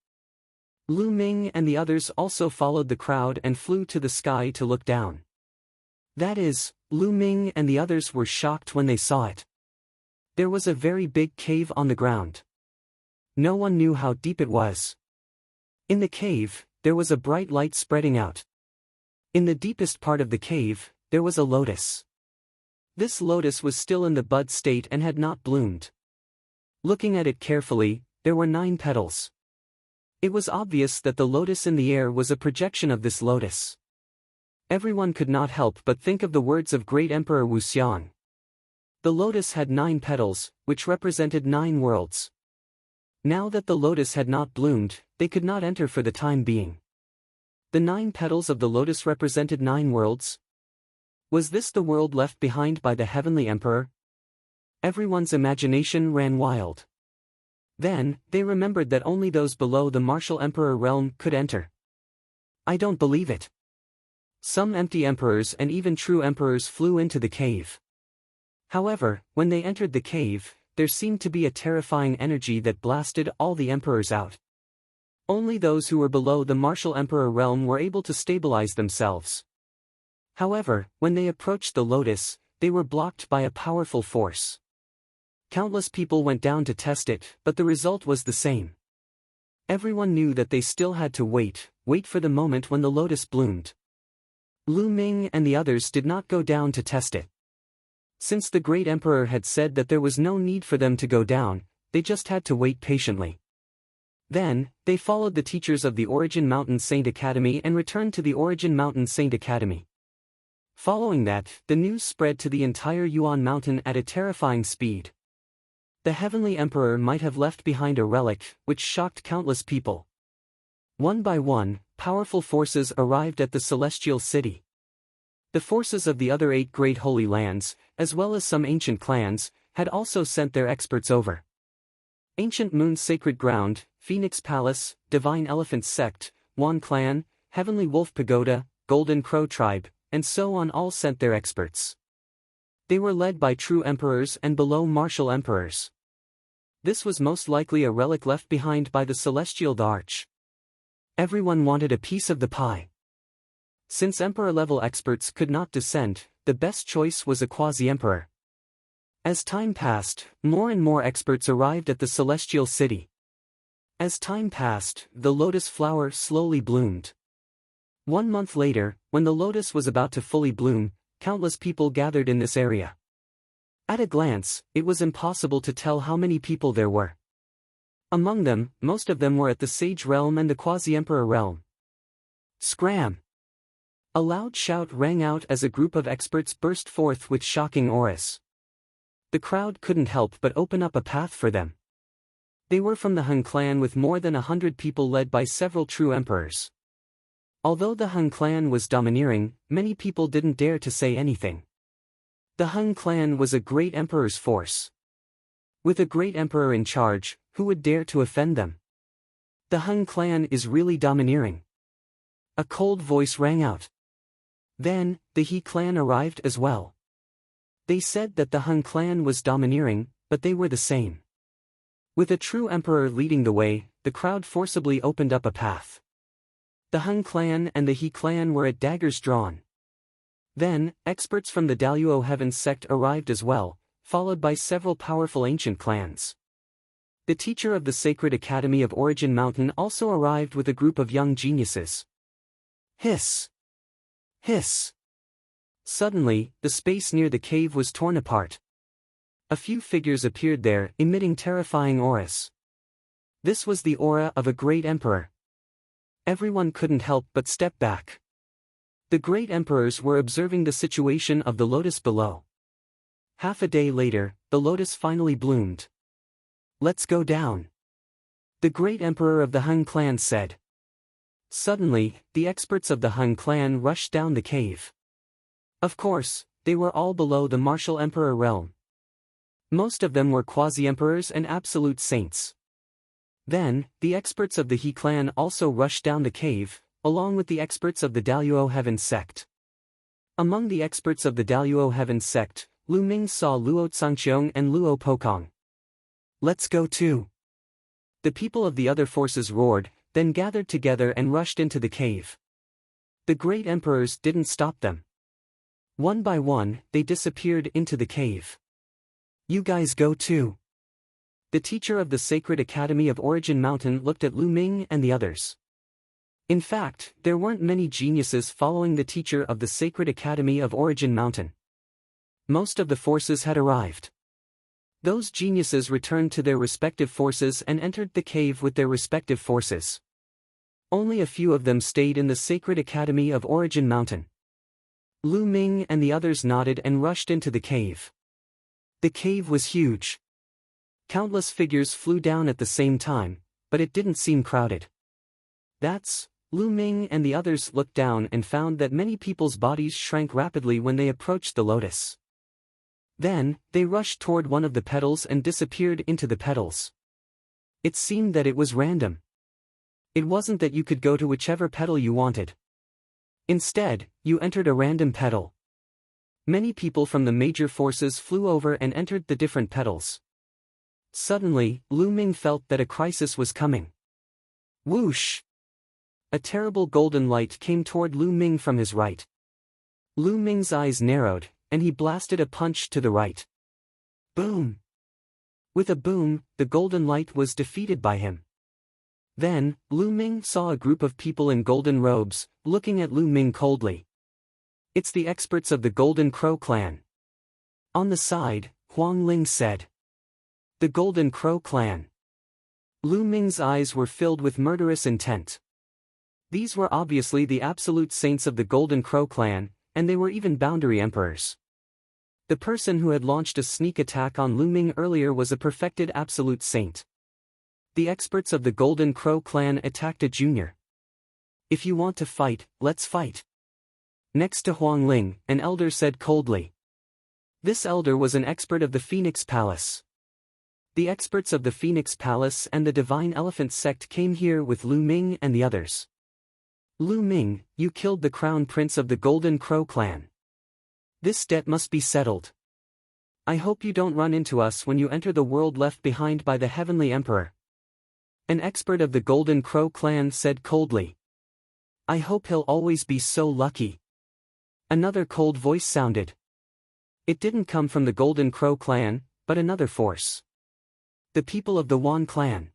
[SPEAKER 1] Lu Ming and the others also followed the crowd and flew to the sky to look down. That is, Lu Ming and the others were shocked when they saw it. There was a very big cave on the ground. No one knew how deep it was. In the cave, there was a bright light spreading out. In the deepest part of the cave, there was a lotus. This lotus was still in the bud state and had not bloomed. Looking at it carefully, there were 9 petals. It was obvious that the lotus in the air was a projection of this lotus. Everyone could not help but think of the words of great Emperor Wuxiang. The lotus had 9 petals, which represented 9 worlds. Now that the lotus had not bloomed, they could not enter for the time being. The 9 petals of the lotus represented 9 worlds. Was this the world left behind by the heavenly emperor? Everyone's imagination ran wild. Then, they remembered that only those below the martial emperor realm could enter. I don't believe it. Some empty emperors and even true emperors flew into the cave. However, when they entered the cave, there seemed to be a terrifying energy that blasted all the emperors out. Only those who were below the martial emperor realm were able to stabilize themselves. However, when they approached the lotus, they were blocked by a powerful force. Countless people went down to test it, but the result was the same. Everyone knew that they still had to wait for the moment when the lotus bloomed. Lu Ming and the others did not go down to test it. Since the great emperor had said that there was no need for them to go down, they just had to wait patiently. Then, they followed the teachers of the Origin Mountain Saint Academy and returned to the Origin Mountain Saint Academy. Following that, the news spread to the entire Yuan Mountain at a terrifying speed. The heavenly emperor might have left behind a relic, which shocked countless people. One by one, powerful forces arrived at the celestial city. The forces of the other 8 great holy lands, as well as some ancient clans, had also sent their experts over. Ancient Moon's Sacred Ground, Phoenix Palace, Divine Elephant Sect, Wan Clan, Heavenly Wolf Pagoda, Golden Crow Tribe, and so on all sent their experts. They were led by true emperors and below martial emperors. This was most likely a relic left behind by the Celestial Arch. Everyone wanted a piece of the pie. Since emperor-level experts could not descend, the best choice was a quasi-emperor. As time passed, more and more experts arrived at the celestial city. As time passed, the lotus flower slowly bloomed. 1 month later, when the lotus was about to fully bloom, countless people gathered in this area. At a glance, it was impossible to tell how many people there were. Among them, most of them were at the Sage Realm and the Quasi-Emperor Realm. Scram! A loud shout rang out as a group of experts burst forth with shocking auras. The crowd couldn't help but open up a path for them. They were from the Han clan with more than 100 people led by several true emperors. Although the Han clan was domineering, many people didn't dare to say anything. The Han clan was a great emperor's force. With a great emperor in charge, who would dare to offend them? The Han clan is really domineering. A cold voice rang out. Then, the He clan arrived as well. They said that the Han clan was domineering, but they were the same. With a true emperor leading the way, the crowd forcibly opened up a path. The Han clan and the He clan were at daggers drawn. Then, experts from the Daluo Heaven sect arrived as well, followed by several powerful ancient clans. The teacher of the Sacred Academy of Origin Mountain also arrived with a group of young geniuses. Hiss! Hiss! Suddenly, the space near the cave was torn apart. A few figures appeared there, emitting terrifying auras. This was the aura of a great emperor. Everyone couldn't help but step back. The great emperors were observing the situation of the lotus below. Half a day later, the lotus finally bloomed. "Let's go down," the great emperor of the Han clan said. Suddenly, the experts of the Han clan rushed down the cave. Of course, they were all below the martial emperor realm. Most of them were quasi-emperors and absolute saints. Then, the experts of the He clan also rushed down the cave, along with the experts of the Daluo Heaven sect. Among the experts of the Daluo Heaven sect, Lu Ming saw Luo Tsangqiong and Luo Pokong. "Let's go too." The people of the other forces roared, then gathered together and rushed into the cave. The great emperors didn't stop them. One by one, they disappeared into the cave. "You guys go too." The teacher of the Sacred Academy of Origin Mountain looked at Lu Ming and the others. In fact, there weren't many geniuses following the teacher of the Sacred Academy of Origin Mountain. Most of the forces had arrived. Those geniuses returned to their respective forces and entered the cave with their respective forces. Only a few of them stayed in the Sacred Academy of Origin Mountain. Lu Ming and the others nodded and rushed into the cave. The cave was huge. Countless figures flew down at the same time, but it didn't seem crowded. Lu Ming and the others looked down and found that many people's bodies shrank rapidly when they approached the lotus. Then, they rushed toward one of the petals and disappeared into the petals. It seemed that it was random. It wasn't that you could go to whichever petal you wanted. Instead, you entered a random petal. Many people from the major forces flew over and entered the different petals. Suddenly, Lu Ming felt that a crisis was coming. Whoosh! A terrible golden light came toward Lu Ming from his right. Lu Ming's eyes narrowed, and he blasted a punch to the right. Boom! With a boom, the golden light was defeated by him. Then, Lu Ming saw a group of people in golden robes, looking at Lu Ming coldly. "It's the experts of the Golden Crow clan." On the side, Huang Ling said. "The Golden Crow clan." Lu Ming's eyes were filled with murderous intent. These were obviously the absolute saints of the Golden Crow clan, and they were even boundary emperors. The person who had launched a sneak attack on Lu Ming earlier was a perfected absolute saint. The experts of the Golden Crow clan attacked a junior. "If you want to fight, let's fight." Next to Huang Ling, an elder said coldly. This elder was an expert of the Phoenix Palace. The experts of the Phoenix Palace and the Divine Elephant sect came here with Lu Ming and the others. "Lu Ming, you killed the crown prince of the Golden Crow clan. This debt must be settled. I hope you don't run into us when you enter the world left behind by the Heavenly Emperor." An expert of the Golden Crow clan said coldly. "I hope he'll always be so lucky." Another cold voice sounded. It didn't come from the Golden Crow clan, but another force. The people of the Wan clan.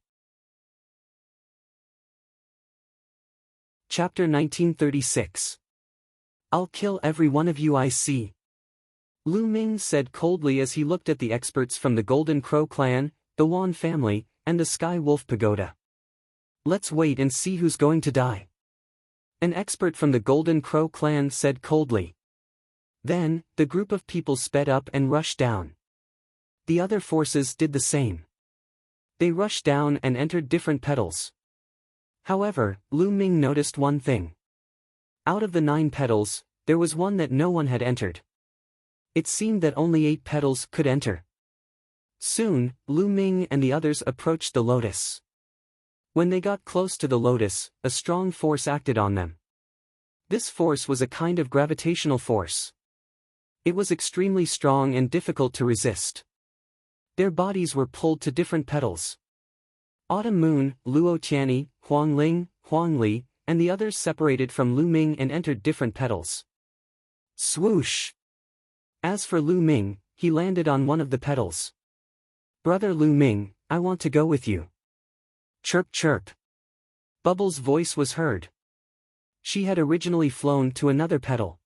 [SPEAKER 1] Chapter 1936. "I'll kill every one of you I see," Lu Ming said coldly as he looked at the experts from the Golden Crow clan, the Wan family, and the Sky Wolf Pagoda. "Let's wait and see who's going to die," an expert from the Golden Crow clan said coldly. Then, the group of people sped up and rushed down. The other forces did the same. They rushed down and entered different petals. However, Lu Ming noticed one thing. Out of the 9 petals, there was one that no one had entered. It seemed that only 8 petals could enter. Soon, Lu Ming and the others approached the lotus. When they got close to the lotus, a strong force acted on them. This force was a kind of gravitational force. It was extremely strong and difficult to resist. Their bodies were pulled to different petals. Autumn Moon, Luo Tianyi, Huang Ling, Huang Li, and the others separated from Lu Ming and entered different petals. Swoosh! As for Lu Ming, he landed on one of the petals. Brother Lu Ming, I want to go with you. Chirp chirp. Bubbles' voice was heard. She had originally flown to another petal.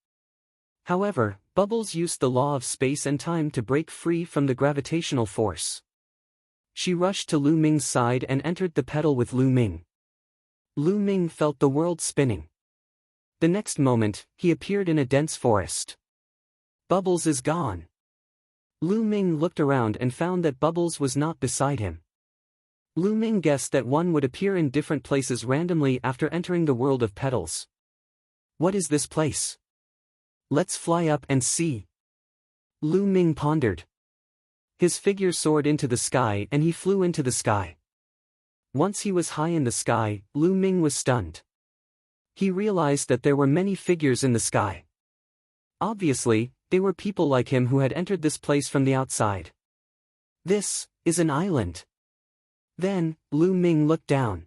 [SPEAKER 1] However, Bubbles used the law of space and time to break free from the gravitational force. She rushed to Lu Ming's side and entered the petal with Lu Ming. Lu Ming felt the world spinning. The next moment, he appeared in a dense forest. Bubbles is gone. Lu Ming looked around and found that Bubbles was not beside him. Lu Ming guessed that one would appear in different places randomly after entering the world of petals. What is this place? Let's fly up and see. Lu Ming pondered. His figure soared into the sky and he flew into the sky. Once he was high in the sky, Lu Ming was stunned. He realized that there were many figures in the sky. Obviously, they were people like him who had entered this place from the outside. This is an island. Then, Lu Ming looked down.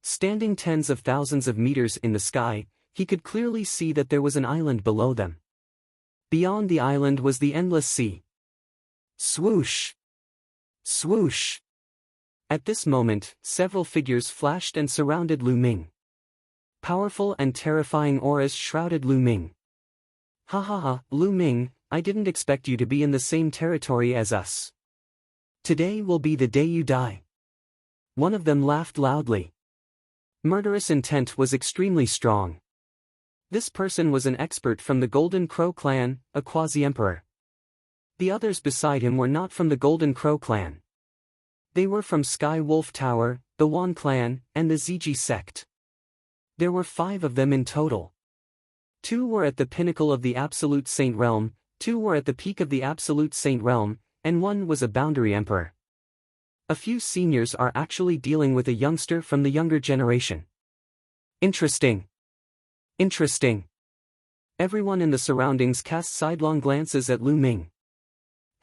[SPEAKER 1] Standing tens of thousands of meters in the sky, he could clearly see that there was an island below them. Beyond the island was the endless sea. Swoosh! Swoosh! At this moment, several figures flashed and surrounded Lu Ming. Powerful and terrifying auras shrouded Lu Ming. Ha ha ha, Lu Ming, I didn't expect you to be in the same territory as us. Today will be the day you die. One of them laughed loudly. Murderous intent was extremely strong. This person was an expert from the Golden Crow clan, a quasi-emperor. The others beside him were not from the Golden Crow clan. They were from Sky Wolf Tower, the Wan clan, and the Ziji sect. There were 5 of them in total. 2 were at the pinnacle of the Absolute Saint Realm, 2 were at the peak of the Absolute Saint Realm, and 1 was a boundary emperor. A few seniors are actually dealing with a youngster from the younger generation. Interesting. Interesting. Everyone in the surroundings cast sidelong glances at Lu Ming.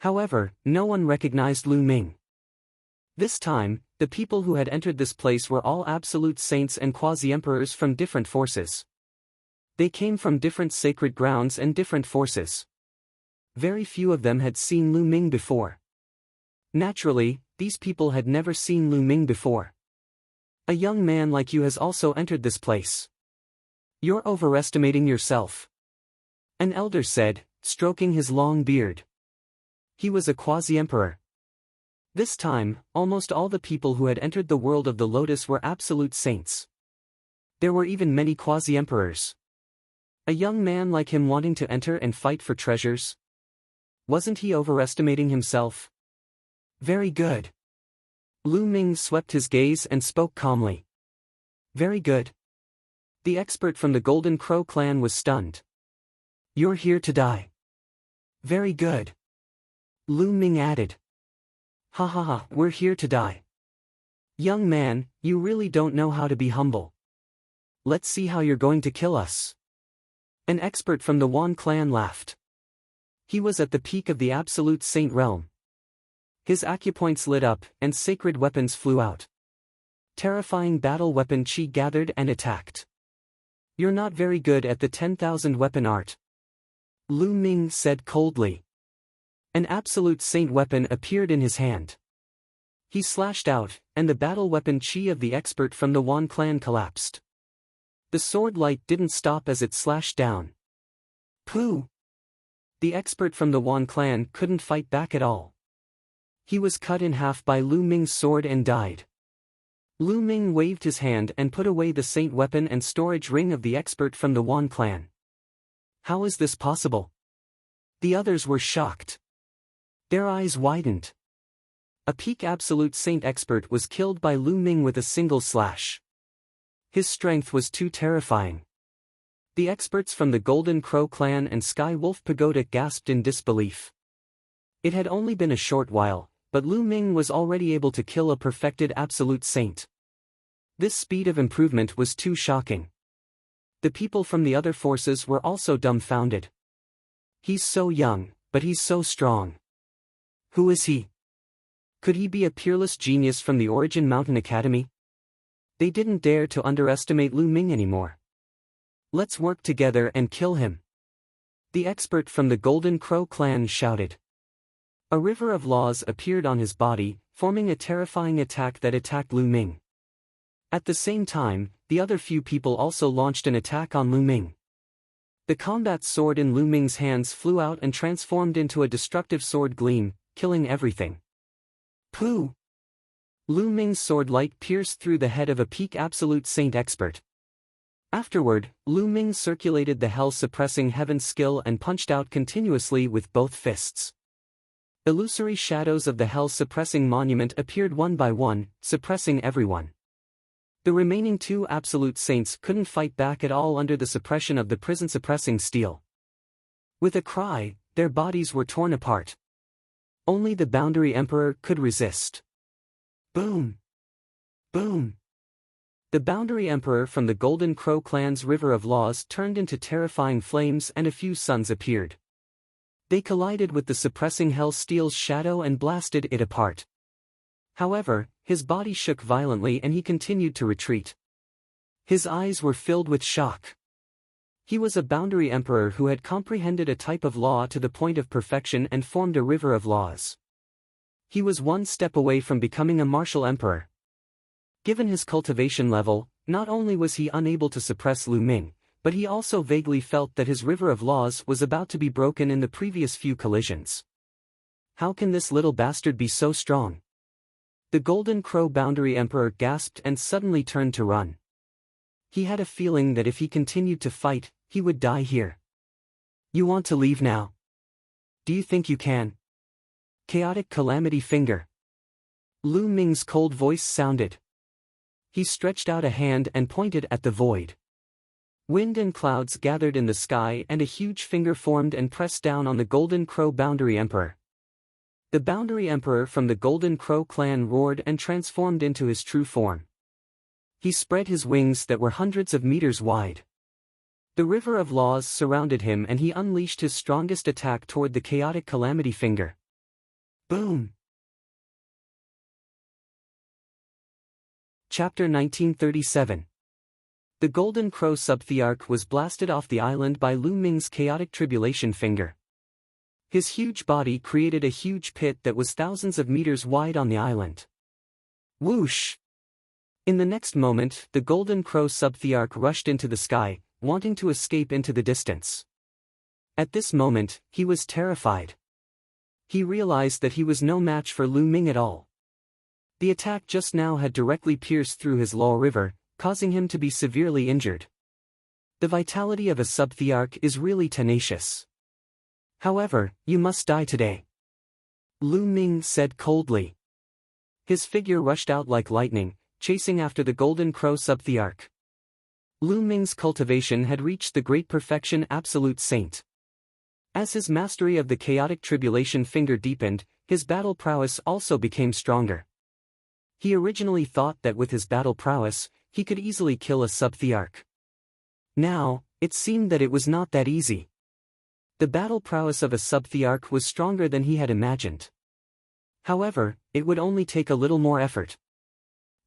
[SPEAKER 1] However, no one recognized Lu Ming. This time, the people who had entered this place were all absolute saints and quasi-emperors from different forces. They came from different sacred grounds and different forces. Very few of them had seen Lu Ming before. Naturally, these people had never seen Lu Ming before. A young man like you has also entered this place. You're overestimating yourself. An elder said, stroking his long beard. He was a quasi-emperor. This time, almost all the people who had entered the world of the lotus were absolute saints. There were even many quasi-emperors. A young man like him wanting to enter and fight for treasures? Wasn't he overestimating himself? Very good. Lu Ming swept his gaze and spoke calmly. Very good. The expert from the Golden Crow clan was stunned. You're here to die. Very good. Lu Ming added. Ha ha ha, we're here to die. Young man, you really don't know how to be humble. Let's see how you're going to kill us. An expert from the Wan clan laughed. He was at the peak of the Absolute Saint Realm. His acupoints lit up, and sacred weapons flew out. Terrifying battle weapon chi gathered and attacked. You're not very good at the 10,000 weapon art. Lu Ming said coldly. An absolute saint weapon appeared in his hand. He slashed out, and the battle weapon chi of the expert from the Wan clan collapsed. The sword light didn't stop as it slashed down. Pooh! The expert from the Wan clan couldn't fight back at all. He was cut in half by Lu Ming's sword and died. Lu Ming waved his hand and put away the saint weapon and storage ring of the expert from the Wan clan. How is this possible? The others were shocked. Their eyes widened. A peak absolute saint expert was killed by Lu Ming with a single slash. His strength was too terrifying. The experts from the Golden Crow clan and Sky Wolf Pagoda gasped in disbelief. It had only been a short while, but Lu Ming was already able to kill a perfected absolute saint. This speed of improvement was too shocking. The people from the other forces were also dumbfounded. He's so young, but he's so strong. Who is he? Could he be a peerless genius from the Origin Mountain Academy? They didn't dare to underestimate Lu Ming anymore. Let's work together and kill him. The expert from the Golden Crow clan shouted. A river of laws appeared on his body, forming a terrifying attack that attacked Lu Ming. At the same time, the other few people also launched an attack on Lu Ming. The combat sword in Lu Ming's hands flew out and transformed into a destructive sword gleam, killing everything. Pooh! Lu Ming's sword light pierced through the head of a peak absolute saint expert. Afterward, Lu Ming circulated the hell-suppressing heaven skill and punched out continuously with both fists. Illusory shadows of the hell-suppressing monument appeared one by one, suppressing everyone. The remaining two absolute saints couldn't fight back at all under the suppression of the prison-suppressing steel. With a cry, their bodies were torn apart. Only the Boundary Emperor could resist. Boom! Boom! The Boundary Emperor from the Golden Crow clan's River of Laws turned into terrifying flames and a few suns appeared. They collided with the suppressing Hell Steel's shadow and blasted it apart. However, his body shook violently and he continued to retreat. His eyes were filled with shock. He was a Boundary Emperor who had comprehended a type of law to the point of perfection and formed a river of laws. He was one step away from becoming a martial emperor. Given his cultivation level, not only was he unable to suppress Lu Ming, but he also vaguely felt that his river of laws was about to be broken in the previous few collisions. How can this little bastard be so strong? The Golden Crow Boundary Emperor gasped and suddenly turned to run. He had a feeling that if he continued to fight, he would die here. You want to leave now? Do you think you can? Chaotic Calamity Finger. Lu Ming's cold voice sounded. He stretched out a hand and pointed at the void. Wind and clouds gathered in the sky and a huge finger formed and pressed down on the Golden Crow Boundary Emperor. The Boundary Emperor from the Golden Crow clan roared and transformed into his true form. He spread his wings that were hundreds of meters wide. The River of Laws surrounded him and he unleashed his strongest attack toward the Chaotic Calamity Finger. Boom! Chapter 1937. The Golden Crow Subthearch was blasted off the island by Lu Ming's Chaotic Tribulation Finger. His huge body created a huge pit that was thousands of meters wide on the island. Whoosh! In the next moment, the Golden Crow Subthearch rushed into the sky, wanting to escape into the distance. At this moment, he was terrified. He realized that he was no match for Lu Ming at all. The attack just now had directly pierced through his Law River, causing him to be severely injured. The vitality of a Subthearch is really tenacious. However, you must die today. Lu Ming said coldly. His figure rushed out like lightning, chasing after the Golden Crow Subthearch. Lu Ming's cultivation had reached the great perfection absolute saint. As his mastery of the Chaotic Tribulation Finger deepened, his battle prowess also became stronger. He originally thought that with his battle prowess, he could easily kill a Subthearch. Now, it seemed that it was not that easy. The battle prowess of a Subthearch was stronger than he had imagined. However, it would only take a little more effort.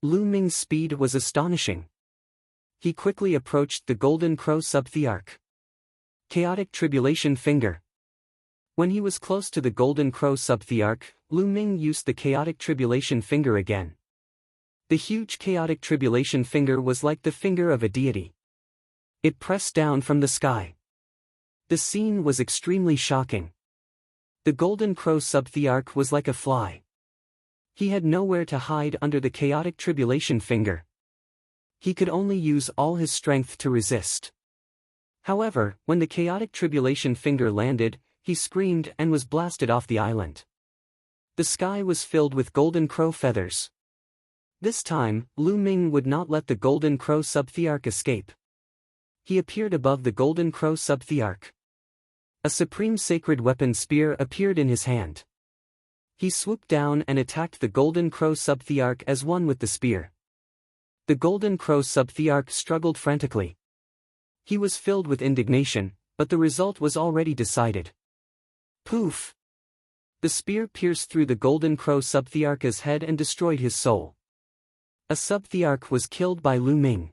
[SPEAKER 1] Lu Ming's speed was astonishing. He quickly approached the Golden Crow Subthearch. Chaotic Tribulation Finger. When he was close to the Golden Crow Subthearch, Lu Ming used the Chaotic Tribulation Finger again. The huge Chaotic Tribulation Finger was like the finger of a deity. It pressed down from the sky. The scene was extremely shocking. The Golden Crow Subthearch was like a fly. He had nowhere to hide under the Chaotic Tribulation Finger. He could only use all his strength to resist. However, when the Chaotic Tribulation Finger landed, he screamed and was blasted off the island. The sky was filled with golden crow feathers. This time, Lu Ming would not let the golden crow subthearch escape. He appeared above the golden crow subthearch. A supreme sacred weapon spear appeared in his hand. He swooped down and attacked the golden crow subthearch as one with the spear. The golden crow subthearch struggled frantically. He was filled with indignation, but the result was already decided. Poof! The spear pierced through the golden crow subthearch's head and destroyed his soul. A subthearch was killed by Lu Ming.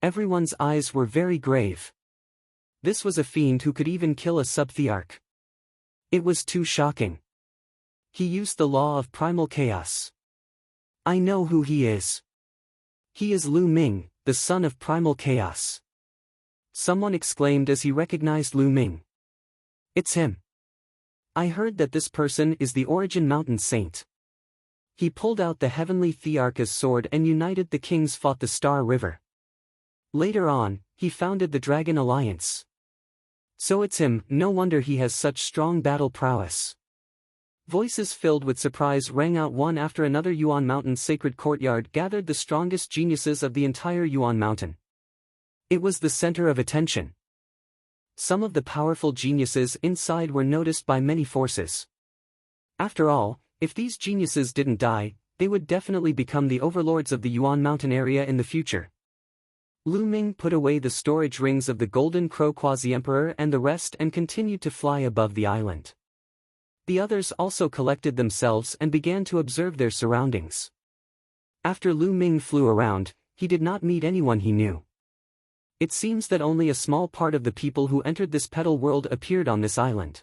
[SPEAKER 1] Everyone's eyes were very grave. This was a fiend who could even kill a subthearch. It was too shocking. He used the law of primal chaos. I know who he is. He is Lu Ming, the son of primal chaos. Someone exclaimed as he recognized Lu Ming. It's him. I heard that this person is the Origin Mountain Saint. He pulled out the heavenly Thearch's sword and united the kings fought the Star River. Later on, he founded the Dragon Alliance. So it's him, no wonder he has such strong battle prowess. Voices filled with surprise rang out one after another. Yuan Mountain's sacred courtyard gathered the strongest geniuses of the entire Yuan Mountain. It was the center of attention. Some of the powerful geniuses inside were noticed by many forces. After all, if these geniuses didn't die, they would definitely become the overlords of the Yuan Mountain area in the future. Lu Ming put away the storage rings of the Golden Crow Quasi-Emperor and the rest and continued to fly above the island. The others also collected themselves and began to observe their surroundings. After Lu Ming flew around, he did not meet anyone he knew. It seems that only a small part of the people who entered this petal world appeared on this island.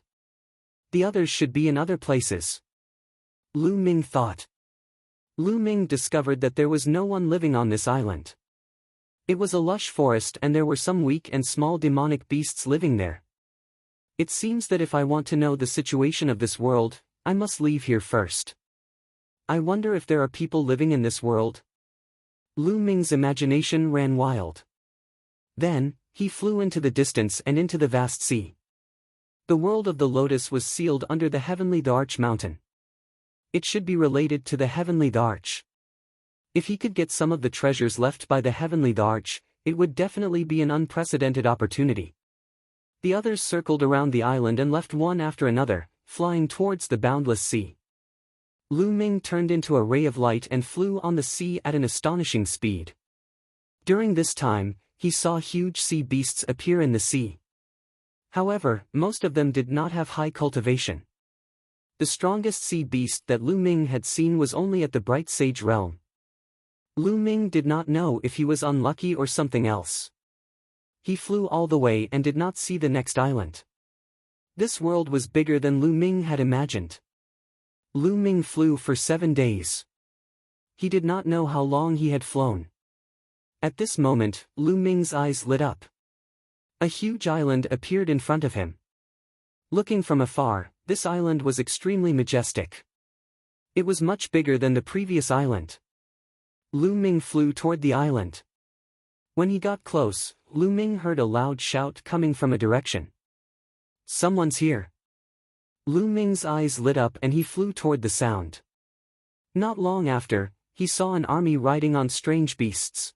[SPEAKER 1] The others should be in other places. Lu Ming thought. Lu Ming discovered that there was no one living on this island. It was a lush forest and there were some weak and small demonic beasts living there. It seems that if I want to know the situation of this world, I must leave here first. I wonder if there are people living in this world. Lu Ming's imagination ran wild. Then, he flew into the distance and into the vast sea. The world of the lotus was sealed under the heavenly Dharch mountain. It should be related to the heavenly Dharch. If he could get some of the treasures left by the heavenly Dharch, it would definitely be an unprecedented opportunity. The others circled around the island and left one after another, flying towards the boundless sea. Lu Ming turned into a ray of light and flew on the sea at an astonishing speed. During this time, he saw huge sea beasts appear in the sea. However, most of them did not have high cultivation. The strongest sea beast that Lu Ming had seen was only at the Bright Sage realm. Lu Ming did not know if he was unlucky or something else. He flew all the way and did not see the next island. This world was bigger than Lu Ming had imagined. Lu Ming flew for 7 days. He did not know how long he had flown. At this moment, Lu Ming's eyes lit up. A huge island appeared in front of him. Looking from afar, this island was extremely majestic. It was much bigger than the previous island. Lu Ming flew toward the island. When he got close, Lu Ming heard a loud shout coming from a direction. Someone's here. Lu Ming's eyes lit up and he flew toward the sound. Not long after, he saw an army riding on strange beasts.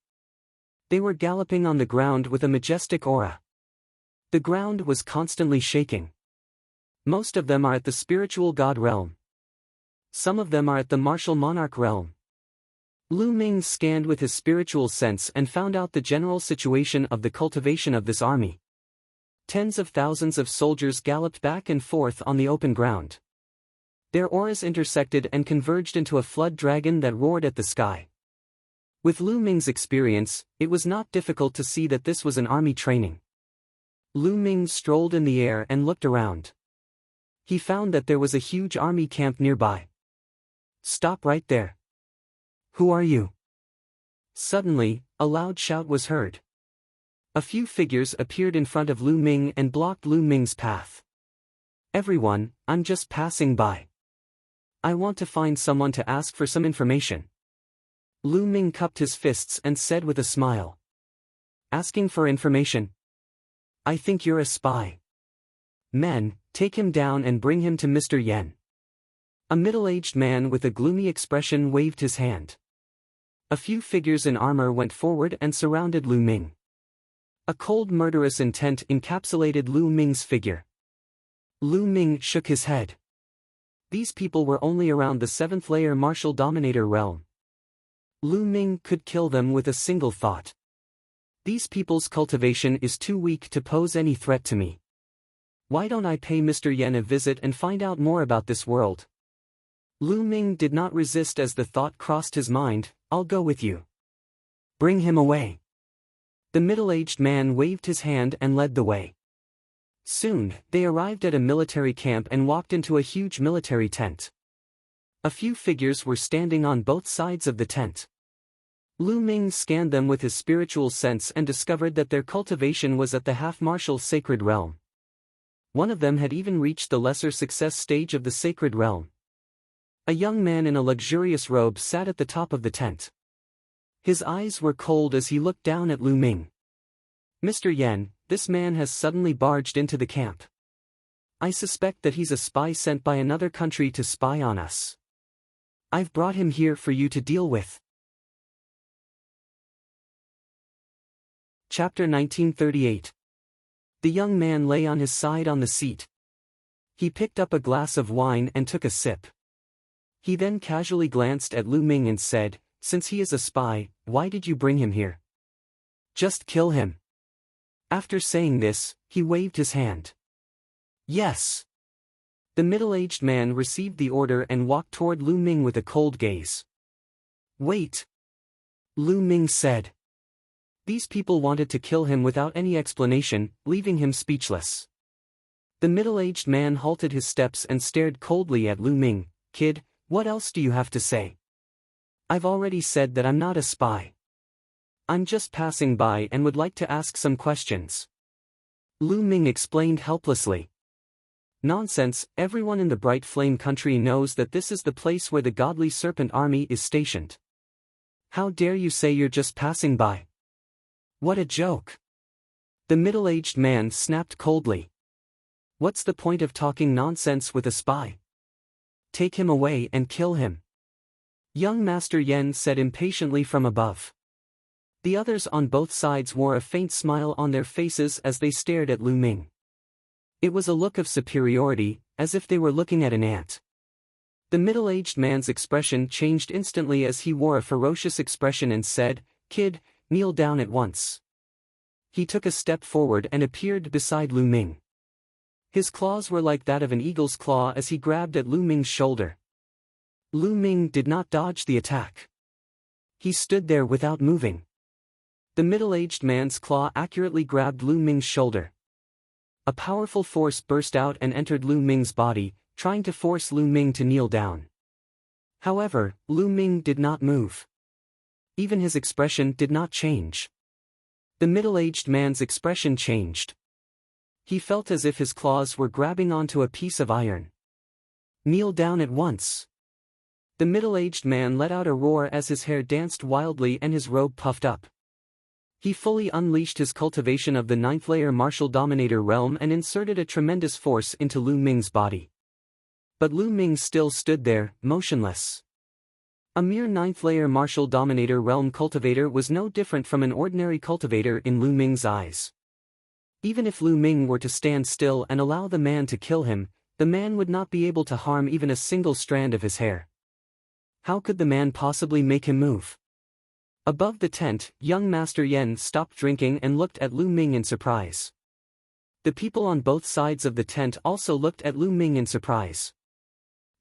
[SPEAKER 1] They were galloping on the ground with a majestic aura. The ground was constantly shaking. Most of them are at the spiritual god realm. Some of them are at the martial monarch realm. Lu Ming scanned with his spiritual sense and found out the general situation of the cultivation of this army. Tens of thousands of soldiers galloped back and forth on the open ground. Their auras intersected and converged into a flood dragon that roared at the sky. With Lu Ming's experience, it was not difficult to see that this was an army training. Lu Ming strolled in the air and looked around. He found that there was a huge army camp nearby. Stop right there. Who are you? Suddenly, a loud shout was heard. A few figures appeared in front of Lu Ming and blocked Lu Ming's path. Everyone, I'm just passing by. I want to find someone to ask for some information. Lu Ming cupped his fists and said with a smile. Asking for information? I think you're a spy. Men, take him down and bring him to Mr. Yen. A middle-aged man with a gloomy expression waved his hand. A few figures in armor went forward and surrounded Lu Ming. A cold murderous intent encapsulated Lu Ming's figure. Lu Ming shook his head. These people were only around the 7th-layer martial dominator realm. Lu Ming could kill them with a single thought. These people's cultivation is too weak to pose any threat to me. Why don't I pay Mr. Yen a visit and find out more about this world? Lu Ming did not resist as the thought crossed his mind, I'll go with you. Bring him away. The middle-aged man waved his hand and led the way. Soon, they arrived at a military camp and walked into a huge military tent. A few figures were standing on both sides of the tent. Lu Ming scanned them with his spiritual sense and discovered that their cultivation was at the half-martial sacred realm. One of them had even reached the lesser success stage of the sacred realm. A young man in a luxurious robe sat at the top of the tent. His eyes were cold as he looked down at Lu Ming. Mr. Yen, this man has suddenly barged into the camp. I suspect that he's a spy sent by another country to spy on us. I've brought him here for you to deal with. Chapter 1938. The young man lay on his side on the seat. He picked up a glass of wine and took a sip. He then casually glanced at Lu Ming and said, Since he is a spy, why did you bring him here? Just kill him. After saying this, he waved his hand. Yes. The middle-aged man received the order and walked toward Lu Ming with a cold gaze. Wait. Lu Ming said. These people wanted to kill him without any explanation, leaving him speechless. The middle-aged man halted his steps and stared coldly at Lu Ming. Kid, what else do you have to say? I've already said that I'm not a spy. I'm just passing by and would like to ask some questions. Lu Ming explained helplessly. Nonsense, everyone in the Bright Flame country knows that this is the place where the godly serpent army is stationed. How dare you say you're just passing by? What a joke. The middle-aged man snapped coldly. What's the point of talking nonsense with a spy? Take him away and kill him. Young Master Yen said impatiently from above. The others on both sides wore a faint smile on their faces as they stared at Lu Ming. It was a look of superiority, as if they were looking at an ant. The middle-aged man's expression changed instantly as he wore a ferocious expression and said, Kid, kneel down at once. He took a step forward and appeared beside Lu Ming. His claws were like that of an eagle's claw as he grabbed at Lu Ming's shoulder. Lu Ming did not dodge the attack. He stood there without moving. The middle-aged man's claw accurately grabbed Lu Ming's shoulder. A powerful force burst out and entered Lu Ming's body, trying to force Lu Ming to kneel down. However, Lu Ming did not move. Even his expression did not change. The middle-aged man's expression changed. He felt as if his claws were grabbing onto a piece of iron. Kneel down at once. The middle-aged man let out a roar as his hair danced wildly and his robe puffed up. He fully unleashed his cultivation of the 9th-layer martial dominator realm and inserted a tremendous force into Lu Ming's body. But Lu Ming still stood there, motionless. A mere 9th-layer martial dominator realm cultivator was no different from an ordinary cultivator in Lu Ming's eyes. Even if Lu Ming were to stand still and allow the man to kill him, the man would not be able to harm even a single strand of his hair. How could the man possibly make him move? Above the tent, young Master Yen stopped drinking and looked at Lu Ming in surprise. The people on both sides of the tent also looked at Lu Ming in surprise.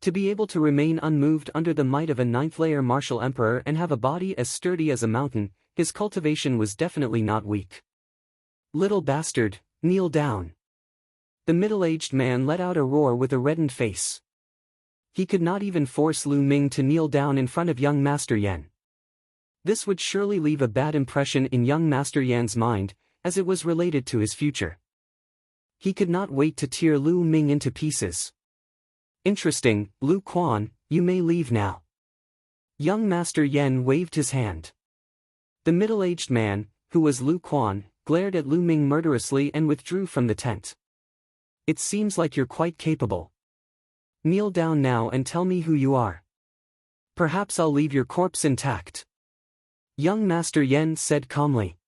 [SPEAKER 1] To be able to remain unmoved under the might of a 9th-layer martial emperor and have a body as sturdy as a mountain, his cultivation was definitely not weak. Little bastard, kneel down. The middle-aged man let out a roar with a reddened face. He could not even force Lu Ming to kneel down in front of young Master Yen. This would surely leave a bad impression in young Master Yan's mind, as it was related to his future. He could not wait to tear Lu Ming into pieces. Interesting, Lu Quan, you may leave now. Young Master Yen waved his hand. The middle-aged man, who was Lu Quan, glared at Lu Ming murderously and withdrew from the tent. It seems like you're quite capable. kneel down now and tell me who you are. Perhaps I'll leave your corpse intact. Young Master Yen said calmly.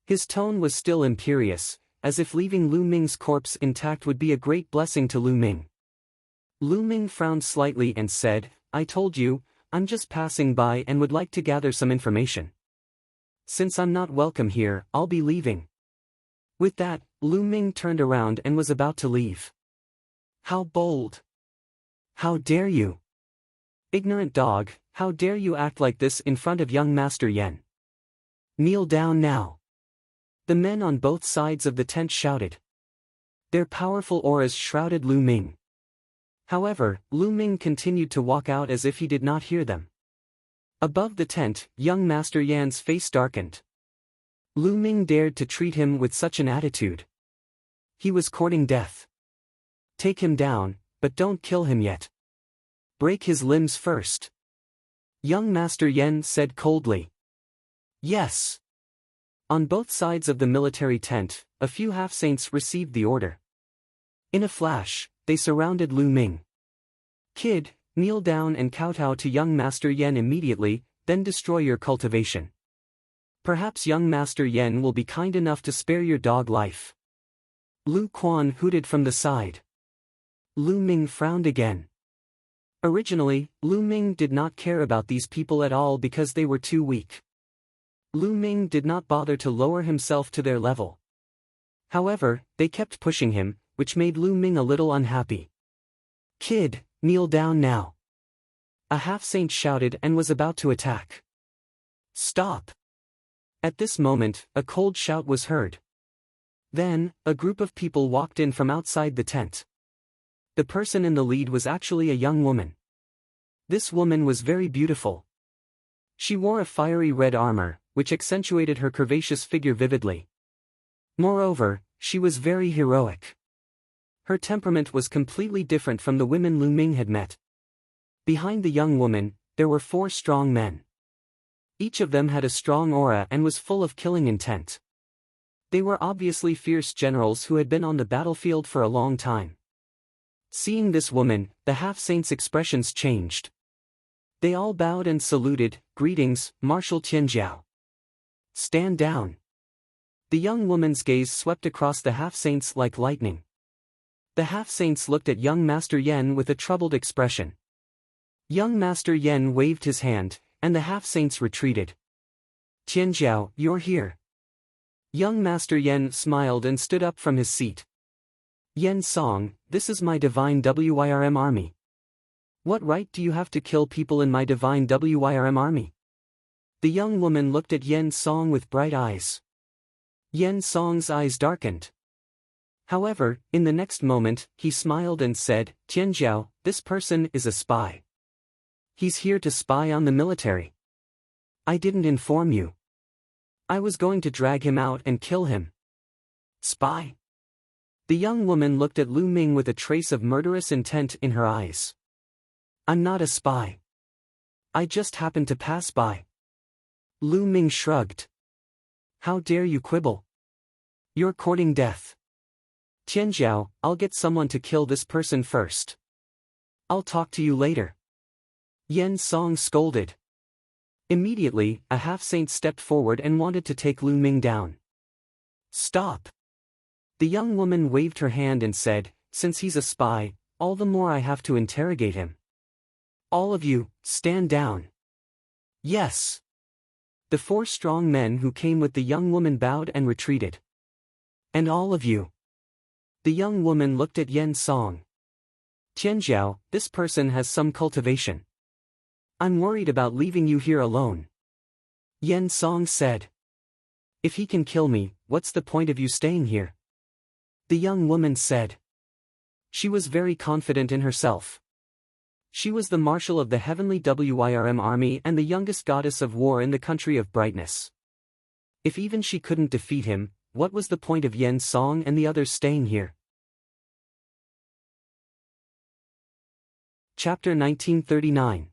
[SPEAKER 1] His tone was still imperious, as if leaving Lu Ming's corpse intact would be a great blessing to Lu Ming. Lu Ming frowned slightly and said, I told you, I'm just passing by and would like to gather some information. Since I'm not welcome here, I'll be leaving. With that, Lu Ming turned around and was about to leave. How bold! How dare you! Ignorant dog, how dare you act like this in front of young Master Yen? Kneel down now. The men on both sides of the tent shouted. Their powerful auras shrouded Lu Ming. However, Lu Ming continued to walk out as if he did not hear them. Above the tent, young Master Yan's face darkened. Lu Ming dared to treat him with such an attitude. He was courting death. Take him down, but don't kill him yet. Break his limbs first. Young Master Yen said coldly. Yes. On both sides of the military tent, a few half-saints received the order. In a flash, they surrounded Lu Ming. Kid, kneel down and kowtow to young Master Yen immediately, then destroy your cultivation. Perhaps young Master Yen will be kind enough to spare your dog life. Lu Quan hooted from the side. Lu Ming frowned again. Originally, Lu Ming did not care about these people at all because they were too weak. Lu Ming did not bother to lower himself to their level. However, they kept pushing him, which made Lu Ming a little unhappy. Kid, kneel down now. A half-saint shouted and was about to attack. Stop! At this moment, a cold shout was heard. Then, a group of people walked in from outside the tent. The person in the lead was actually a young woman. This woman was very beautiful. She wore a fiery red armor, which accentuated her curvaceous figure vividly. Moreover, she was very heroic. Her temperament was completely different from the women Lu Ming had met. Behind the young woman, there were 4 strong men. Each of them had a strong aura and was full of killing intent. They were obviously fierce generals who had been on the battlefield for a long time. Seeing this woman, the half-saints' expressions changed. They all bowed and saluted. Greetings, Marshal Tianjiao. Stand down. The young woman's gaze swept across the half-saints like lightning. The half-saints looked at young Master Yen with a troubled expression. Young Master Yen waved his hand, and the half-saints retreated. Tianjiao, you're here. Young Master Yen smiled and stood up from his seat. Yen Song, this is my divine WYRM army. What right do you have to kill people in my divine WYRM army? The young woman looked at Yen Song with bright eyes. Yen Song's eyes darkened. However, in the next moment, he smiled and said, Tianjiao, this person is a spy. He's here to spy on the military. I didn't inform you. I was going to drag him out and kill him. Spy? The young woman looked at Lu Ming with a trace of murderous intent in her eyes. I'm not a spy. I just happened to pass by. Lu Ming shrugged. How dare you quibble? You're courting death. Tianjiao, I'll get someone to kill this person first. I'll talk to you later. Yen Song scolded. Immediately, a half-saint stepped forward and wanted to take Lu Ming down. Stop! The young woman waved her hand and said, since he's a spy, all the more I have to interrogate him. All of you, stand down. Yes. The 4 strong men who came with the young woman bowed and retreated. And all of you. The young woman looked at Yen Song. Tianjiao, this person has some cultivation. I'm worried about leaving you here alone. Yen Song said. If he can kill me, what's the point of you staying here? The young woman said. She was very confident in herself. She was the marshal of the heavenly WYRM army and the youngest goddess of war in the country of brightness. If even she couldn't defeat him, what was the point of Yen Song and the others staying here? Chapter 1939.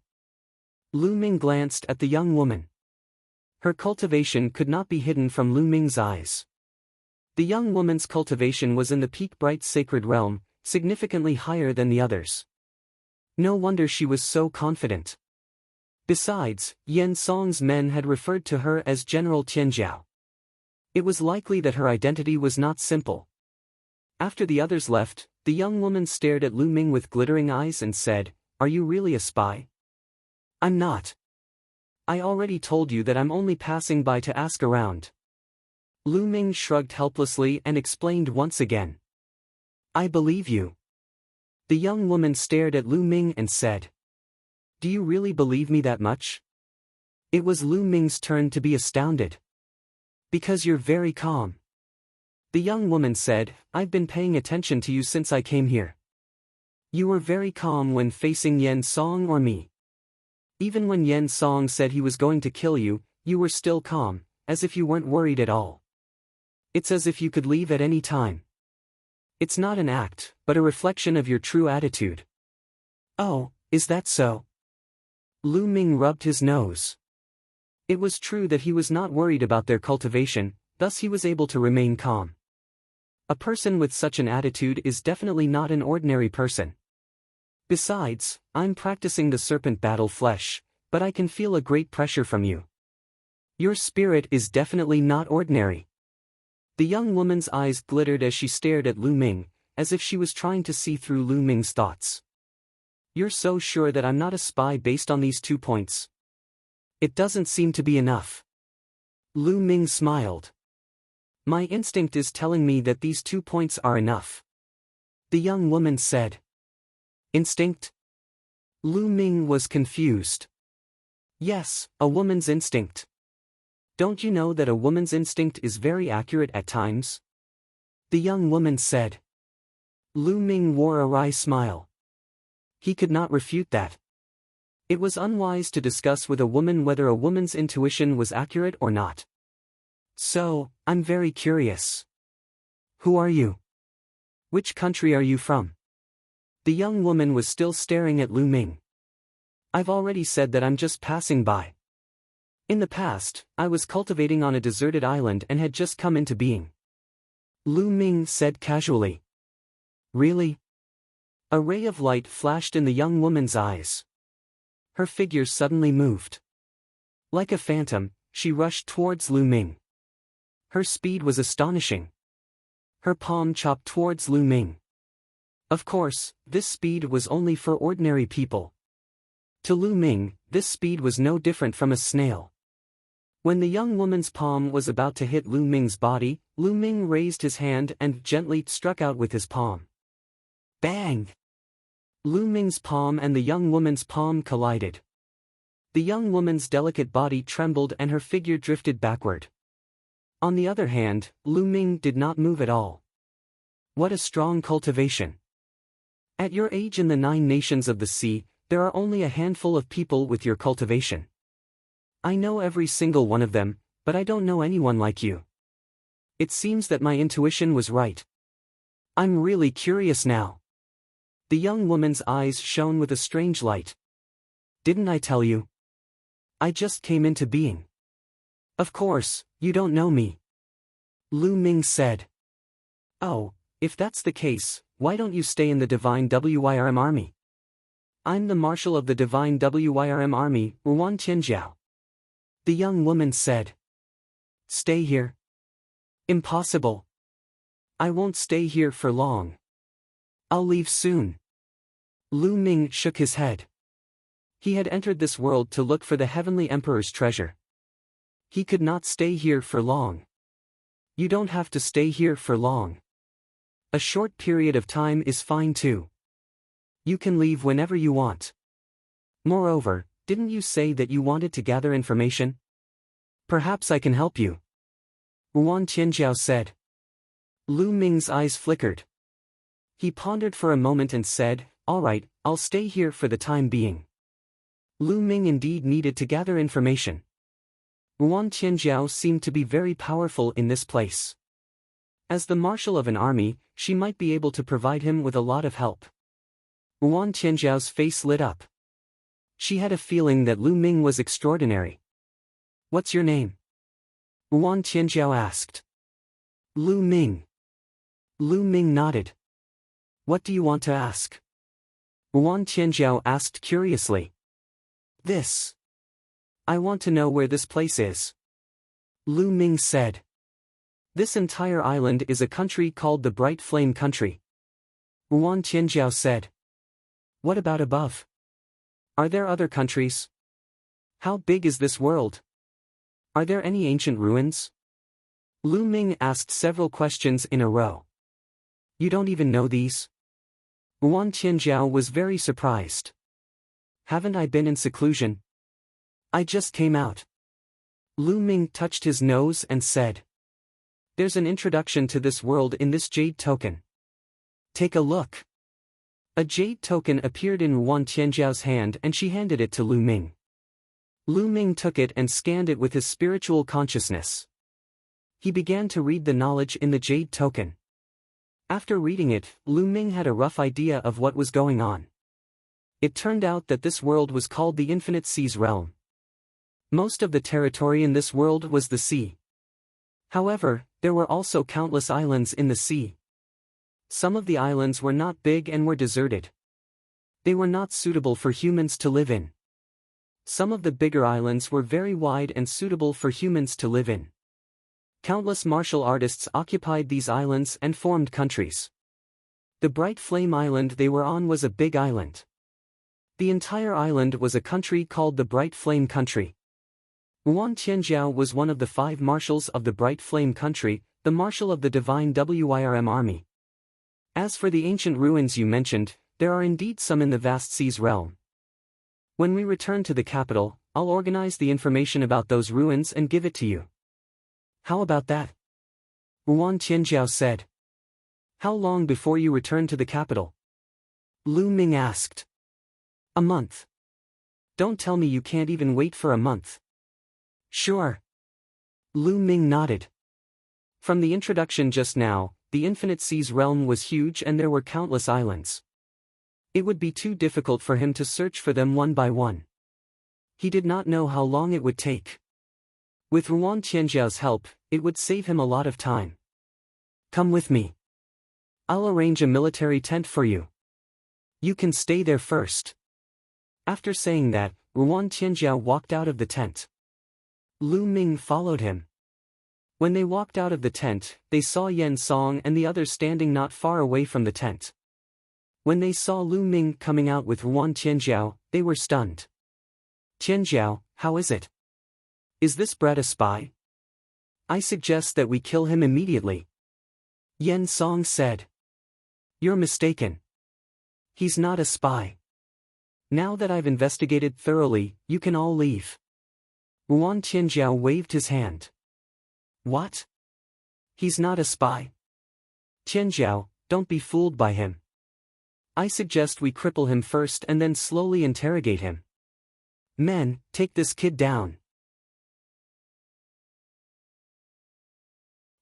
[SPEAKER 1] Lu Ming glanced at the young woman. Her cultivation could not be hidden from Lu Ming's eyes. The young woman's cultivation was in the peak bright sacred realm, significantly higher than the others. No wonder she was so confident. Besides, Yan Song's men had referred to her as General Tianjiao. It was likely that her identity was not simple. After the others left, the young woman stared at Lu Ming with glittering eyes and said, "Are you really a spy?" "I'm not. I already told you that I'm only passing by to ask around." Lu Ming shrugged helplessly and explained once again. "I believe you." The young woman stared at Lu Ming and said, "Do you really believe me that much?" It was Lu Ming's turn to be astounded. "Because you're very calm." The young woman said, "I've been paying attention to you since I came here. You were very calm when facing Yan Song or me. Even when Yan Song said he was going to kill you, you were still calm, as if you weren't worried at all. It's as if you could leave at any time. It's not an act, but a reflection of your true attitude." "Oh, is that so?" Lu Ming rubbed his nose. It was true that he was not worried about their cultivation, thus he was able to remain calm. A person with such an attitude is definitely not an ordinary person. "Besides, I'm practicing the serpent battle flesh, but I can feel a great pressure from you. Your spirit is definitely not ordinary." The young woman's eyes glittered as she stared at Lu Ming, as if she was trying to see through Lu Ming's thoughts. "You're so sure that I'm not a spy based on these 2 points? It doesn't seem to be enough." Lu Ming smiled. "My instinct is telling me that these 2 points are enough." The young woman said. "Instinct?" Lu Ming was confused. "Yes, a woman's instinct. Don't you know that a woman's instinct is very accurate at times?" The young woman said. Lu Ming wore a wry smile. He could not refute that. It was unwise to discuss with a woman whether a woman's intuition was accurate or not. "So, I'm very curious. Who are you? Which country are you from?" The young woman was still staring at Lu Ming. "I've already said that I'm just passing by. In the past, I was cultivating on a deserted island and had just come into being." Lu Ming said casually. "Really?" A ray of light flashed in the young woman's eyes. Her figure suddenly moved. Like a phantom, she rushed towards Lu Ming. Her speed was astonishing. Her palm chopped towards Lu Ming. Of course, this speed was only for ordinary people. To Lu Ming, this speed was no different from a snail. When the young woman's palm was about to hit Lu Ming's body, Lu Ming raised his hand and gently struck out with his palm. Bang! Lu Ming's palm and the young woman's palm collided. The young woman's delicate body trembled and her figure drifted backward. On the other hand, Lu Ming did not move at all. What a strong cultivation! At your age in the 9 nations of the sea, there are only a handful of people with your cultivation. I know every single one of them, but I don't know anyone like you. It seems that my intuition was right. I'm really curious now." The young woman's eyes shone with a strange light. "Didn't I tell you? I just came into being." "Of course, you don't know me," Lu Ming said. "Oh, if that's the case, why don't you stay in the Divine Wyrm Army?" "I'm the Marshal of the Divine Wyrm Army, Ruan Tianjiao," the young woman said. "Stay here?" "Impossible. I won't stay here for long. I'll leave soon." Lu Ming shook his head. He had entered this world to look for the Heavenly Emperor's treasure. He could not stay here for long. "You don't have to stay here for long. A short period of time is fine too. You can leave whenever you want. Moreover, didn't you say that you wanted to gather information? Perhaps I can help you," Ruan Tianjiao said. Lu Ming's eyes flickered. He pondered for a moment and said, "All right, I'll stay here for the time being." Lu Ming indeed needed to gather information. Ruan Tianjiao seemed to be very powerful in this place. As the marshal of an army, she might be able to provide him with a lot of help. Ruan Tianjiao's face lit up. She had a feeling that Lu Ming was extraordinary. "What's your name?" Ruan Tianjiao asked. "Lu Ming." Lu Ming nodded. "What do you want to ask?" Wan Tianjiao asked curiously. This. I want to know where this place is. Lu Ming said. This entire island is a country called the Bright Flame Country. Wan Tianjiao said. What about above? Are there other countries? How big is this world? Are there any ancient ruins? Lu Ming asked several questions in a row. You don't even know these? Wan Tianjiao was very surprised. Haven't I been in seclusion? I just came out. Lu Ming touched his nose and said. There's an introduction to this world in this jade token. Take a look. A jade token appeared in Wan Tianjiao's hand and she handed it to Lu Ming. Lu Ming took it and scanned it with his spiritual consciousness. He began to read the knowledge in the jade token. After reading it, Lu Ming had a rough idea of what was going on. It turned out that this world was called the Infinite Seas Realm. Most of the territory in this world was the sea. However, there were also countless islands in the sea. Some of the islands were not big and were deserted. They were not suitable for humans to live in. Some of the bigger islands were very wide and suitable for humans to live in. Countless martial artists occupied these islands and formed countries. The Bright Flame Island they were on was a big island. The entire island was a country called the Bright Flame Country. Wan Tianjiao was one of the 5 marshals of the Bright Flame Country, the marshal of the Divine Wirm army. As for the ancient ruins you mentioned, there are indeed some in the vast seas realm. When we return to the capital, I'll organize the information about those ruins and give it to you. How about that? Wan Tianjiao said. How long before you return to the capital? Lu Ming asked. A month. Don't tell me you can't even wait for a month. Sure. Lu Ming nodded. From the introduction just now, the Infinite Seas realm was huge and there were countless islands. It would be too difficult for him to search for them one by one. He did not know how long it would take. With Wan Tianjiao's help, it would save him a lot of time. Come with me. I'll arrange a military tent for you. You can stay there first. After saying that, Wan Tianjiao walked out of the tent. Lu Ming followed him. When they walked out of the tent, they saw Yen Song and the others standing not far away from the tent. When they saw Lu Ming coming out with Wan Tianjiao, they were stunned. Tianjiao, how is it? Is this brat a spy? I suggest that we kill him immediately. Yen Song said. You're mistaken. He's not a spy. Now that I've investigated thoroughly, you can all leave. Wan Tianjiao waved his hand. What? He's not a spy. Tianjiao, don't be fooled by him. I suggest we cripple him first and then slowly interrogate him. Men, take this kid down.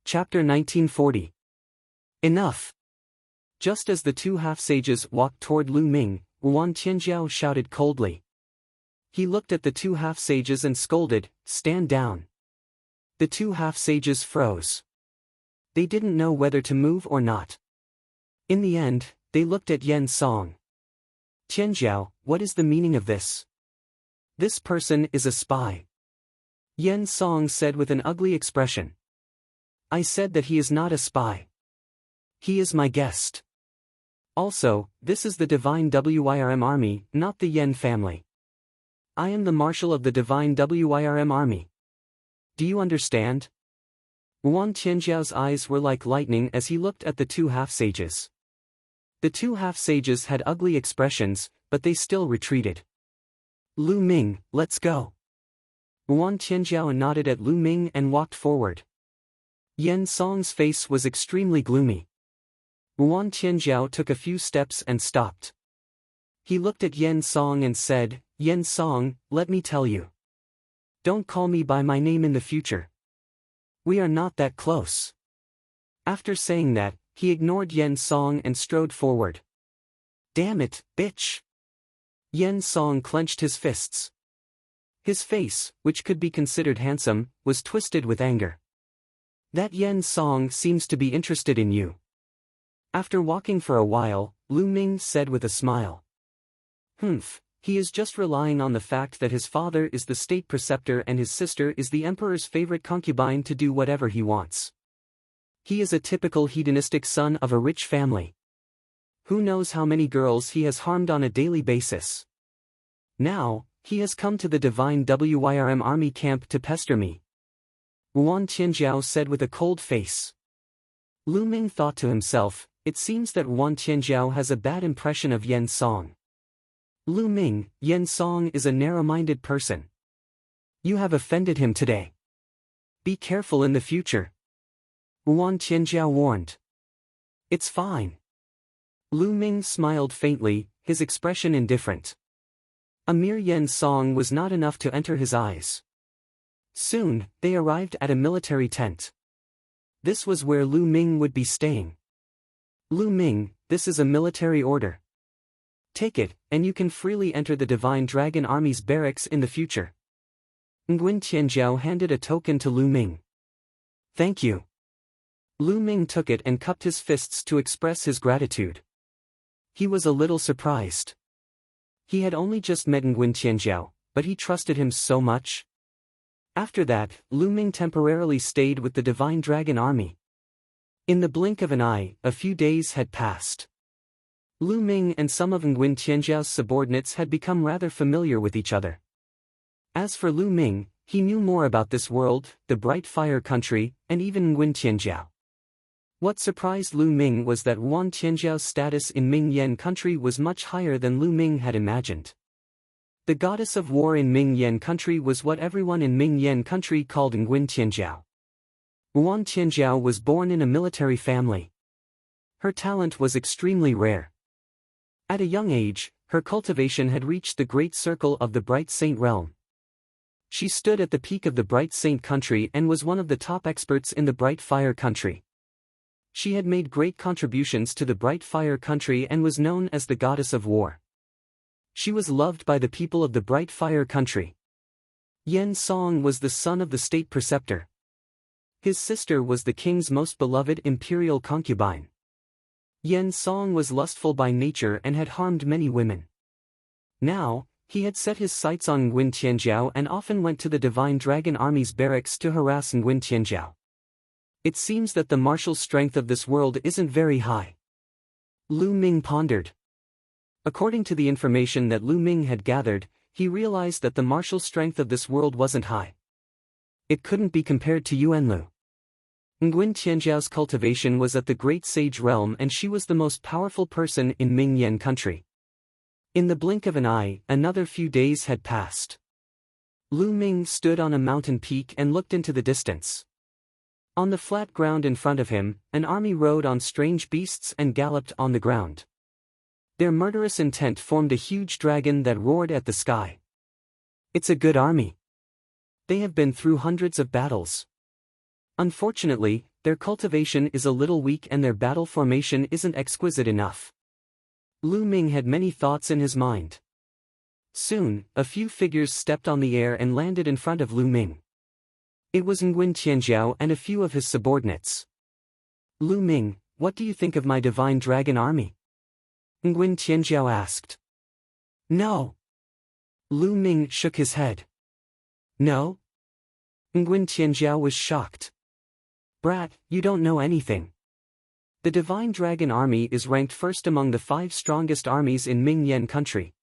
[SPEAKER 1] Chapter 1940. Enough. Just as the 2 half-sages walked toward Lu Ming, Wan Tianjiao shouted coldly. He looked at the 2 half-sages and scolded, Stand down. The 2 half-sages froze. They didn't know whether to move or not. In the end, they looked at Yen Song. Tianjiao, what is the meaning of this? This person is a spy. Yen Song said with an ugly expression. I said that he is not a spy. He is my guest. Also, this is the Divine Wirm army, not the Yen family. I am the marshal of the Divine Wirm army. Do you understand? Wan Tianjiao's eyes were like lightning as he looked at the 2 half-sages. The 2 half-sages had ugly expressions, but they still retreated. Lu Ming, let's go. Wan Tianjiao nodded at Lu Ming and walked forward. Yen Song's face was extremely gloomy. Wan Tianjiao took a few steps and stopped. He looked at Yen Song and said, Yen Song, let me tell you. Don't call me by my name in the future. We are not that close. After saying that, he ignored Yen Song and strode forward. Damn it, bitch! Yen Song clenched his fists. His face, which could be considered handsome, was twisted with anger. That Yen Song seems to be interested in you. After walking for a while, Lu Ming said with a smile. He is just relying on the fact that his father is the state preceptor and his sister is the emperor's favorite concubine to do whatever he wants. He is a typical hedonistic son of a rich family. Who knows how many girls he has harmed on a daily basis. Now, he has come to the divine Wyrm army camp to pester me. Wan Tianjiao said with a cold face. Lu Ming thought to himself, it seems that Wan Tianjiao has a bad impression of Yen Song. Lu Ming, Yen Song is a narrow-minded person. You have offended him today. Be careful in the future. Wan Tianjiao warned. It's fine. Lu Ming smiled faintly, his expression indifferent. A mere Yen Song was not enough to enter his eyes. Soon, they arrived at a military tent. This was where Lu Ming would be staying. Lu Ming, this is a military order. Take it, and you can freely enter the Divine Dragon Army's barracks in the future. Nguyen Tianjiao handed a token to Lu Ming. Thank you. Lu Ming took it and cupped his fists to express his gratitude. He was a little surprised. He had only just met Nguyen Tianjiao, but he trusted him so much. After that, Lu Ming temporarily stayed with the Divine Dragon Army. In the blink of an eye, a few days had passed. Lu Ming and some of Nguyen Tianjiao's subordinates had become rather familiar with each other. As for Lu Ming, he knew more about this world, the Bright Fire Country, and even Nguyen Tianjiao. What surprised Lu Ming was that Wan Tianjiao's status in Ming Yen country was much higher than Lu Ming had imagined. The goddess of war in Ming Yen country was what everyone in Ming Yen country called Nguyen Tianjiao. Wan Tianjiao was born in a military family. Her talent was extremely rare. At a young age, her cultivation had reached the great circle of the Bright Saint realm. She stood at the peak of the Bright Saint country and was one of the top experts in the Bright Fire country. She had made great contributions to the Bright Fire country and was known as the Goddess of War. She was loved by the people of the Bright Fire country. Yen Song was the son of the state preceptor. His sister was the king's most beloved imperial concubine. Yen Song was lustful by nature and had harmed many women. Now, he had set his sights on Nguyen Tianjiao and often went to the Divine Dragon Army's barracks to harass Nguyen Tianjiao. It seems that the martial strength of this world isn't very high. Lu Ming pondered. According to the information that Lu Ming had gathered, he realized that the martial strength of this world wasn't high. It couldn't be compared to Yuanlu. Nguyen Tianjiao's cultivation was at the Great Sage realm and she was the most powerful person in Ming Yen country. In the blink of an eye, another few days had passed. Lu Ming stood on a mountain peak and looked into the distance. On the flat ground in front of him, an army rode on strange beasts and galloped on the ground. Their murderous intent formed a huge dragon that roared at the sky. It's a good army. They have been through hundreds of battles. Unfortunately, their cultivation is a little weak and their battle formation isn't exquisite enough. Lu Ming had many thoughts in his mind. Soon, a few figures stepped on the air and landed in front of Lu Ming. It was Nguyen Tianjiao and a few of his subordinates. Lu Ming, what do you think of my Divine Dragon Army? Nguyen Tianjiao asked. No. Lu Ming shook his head. No? Nguyen Tianjiao was shocked. Brat, you don't know anything. The Divine Dragon Army is ranked first among the 5 strongest armies in Ming Yen country.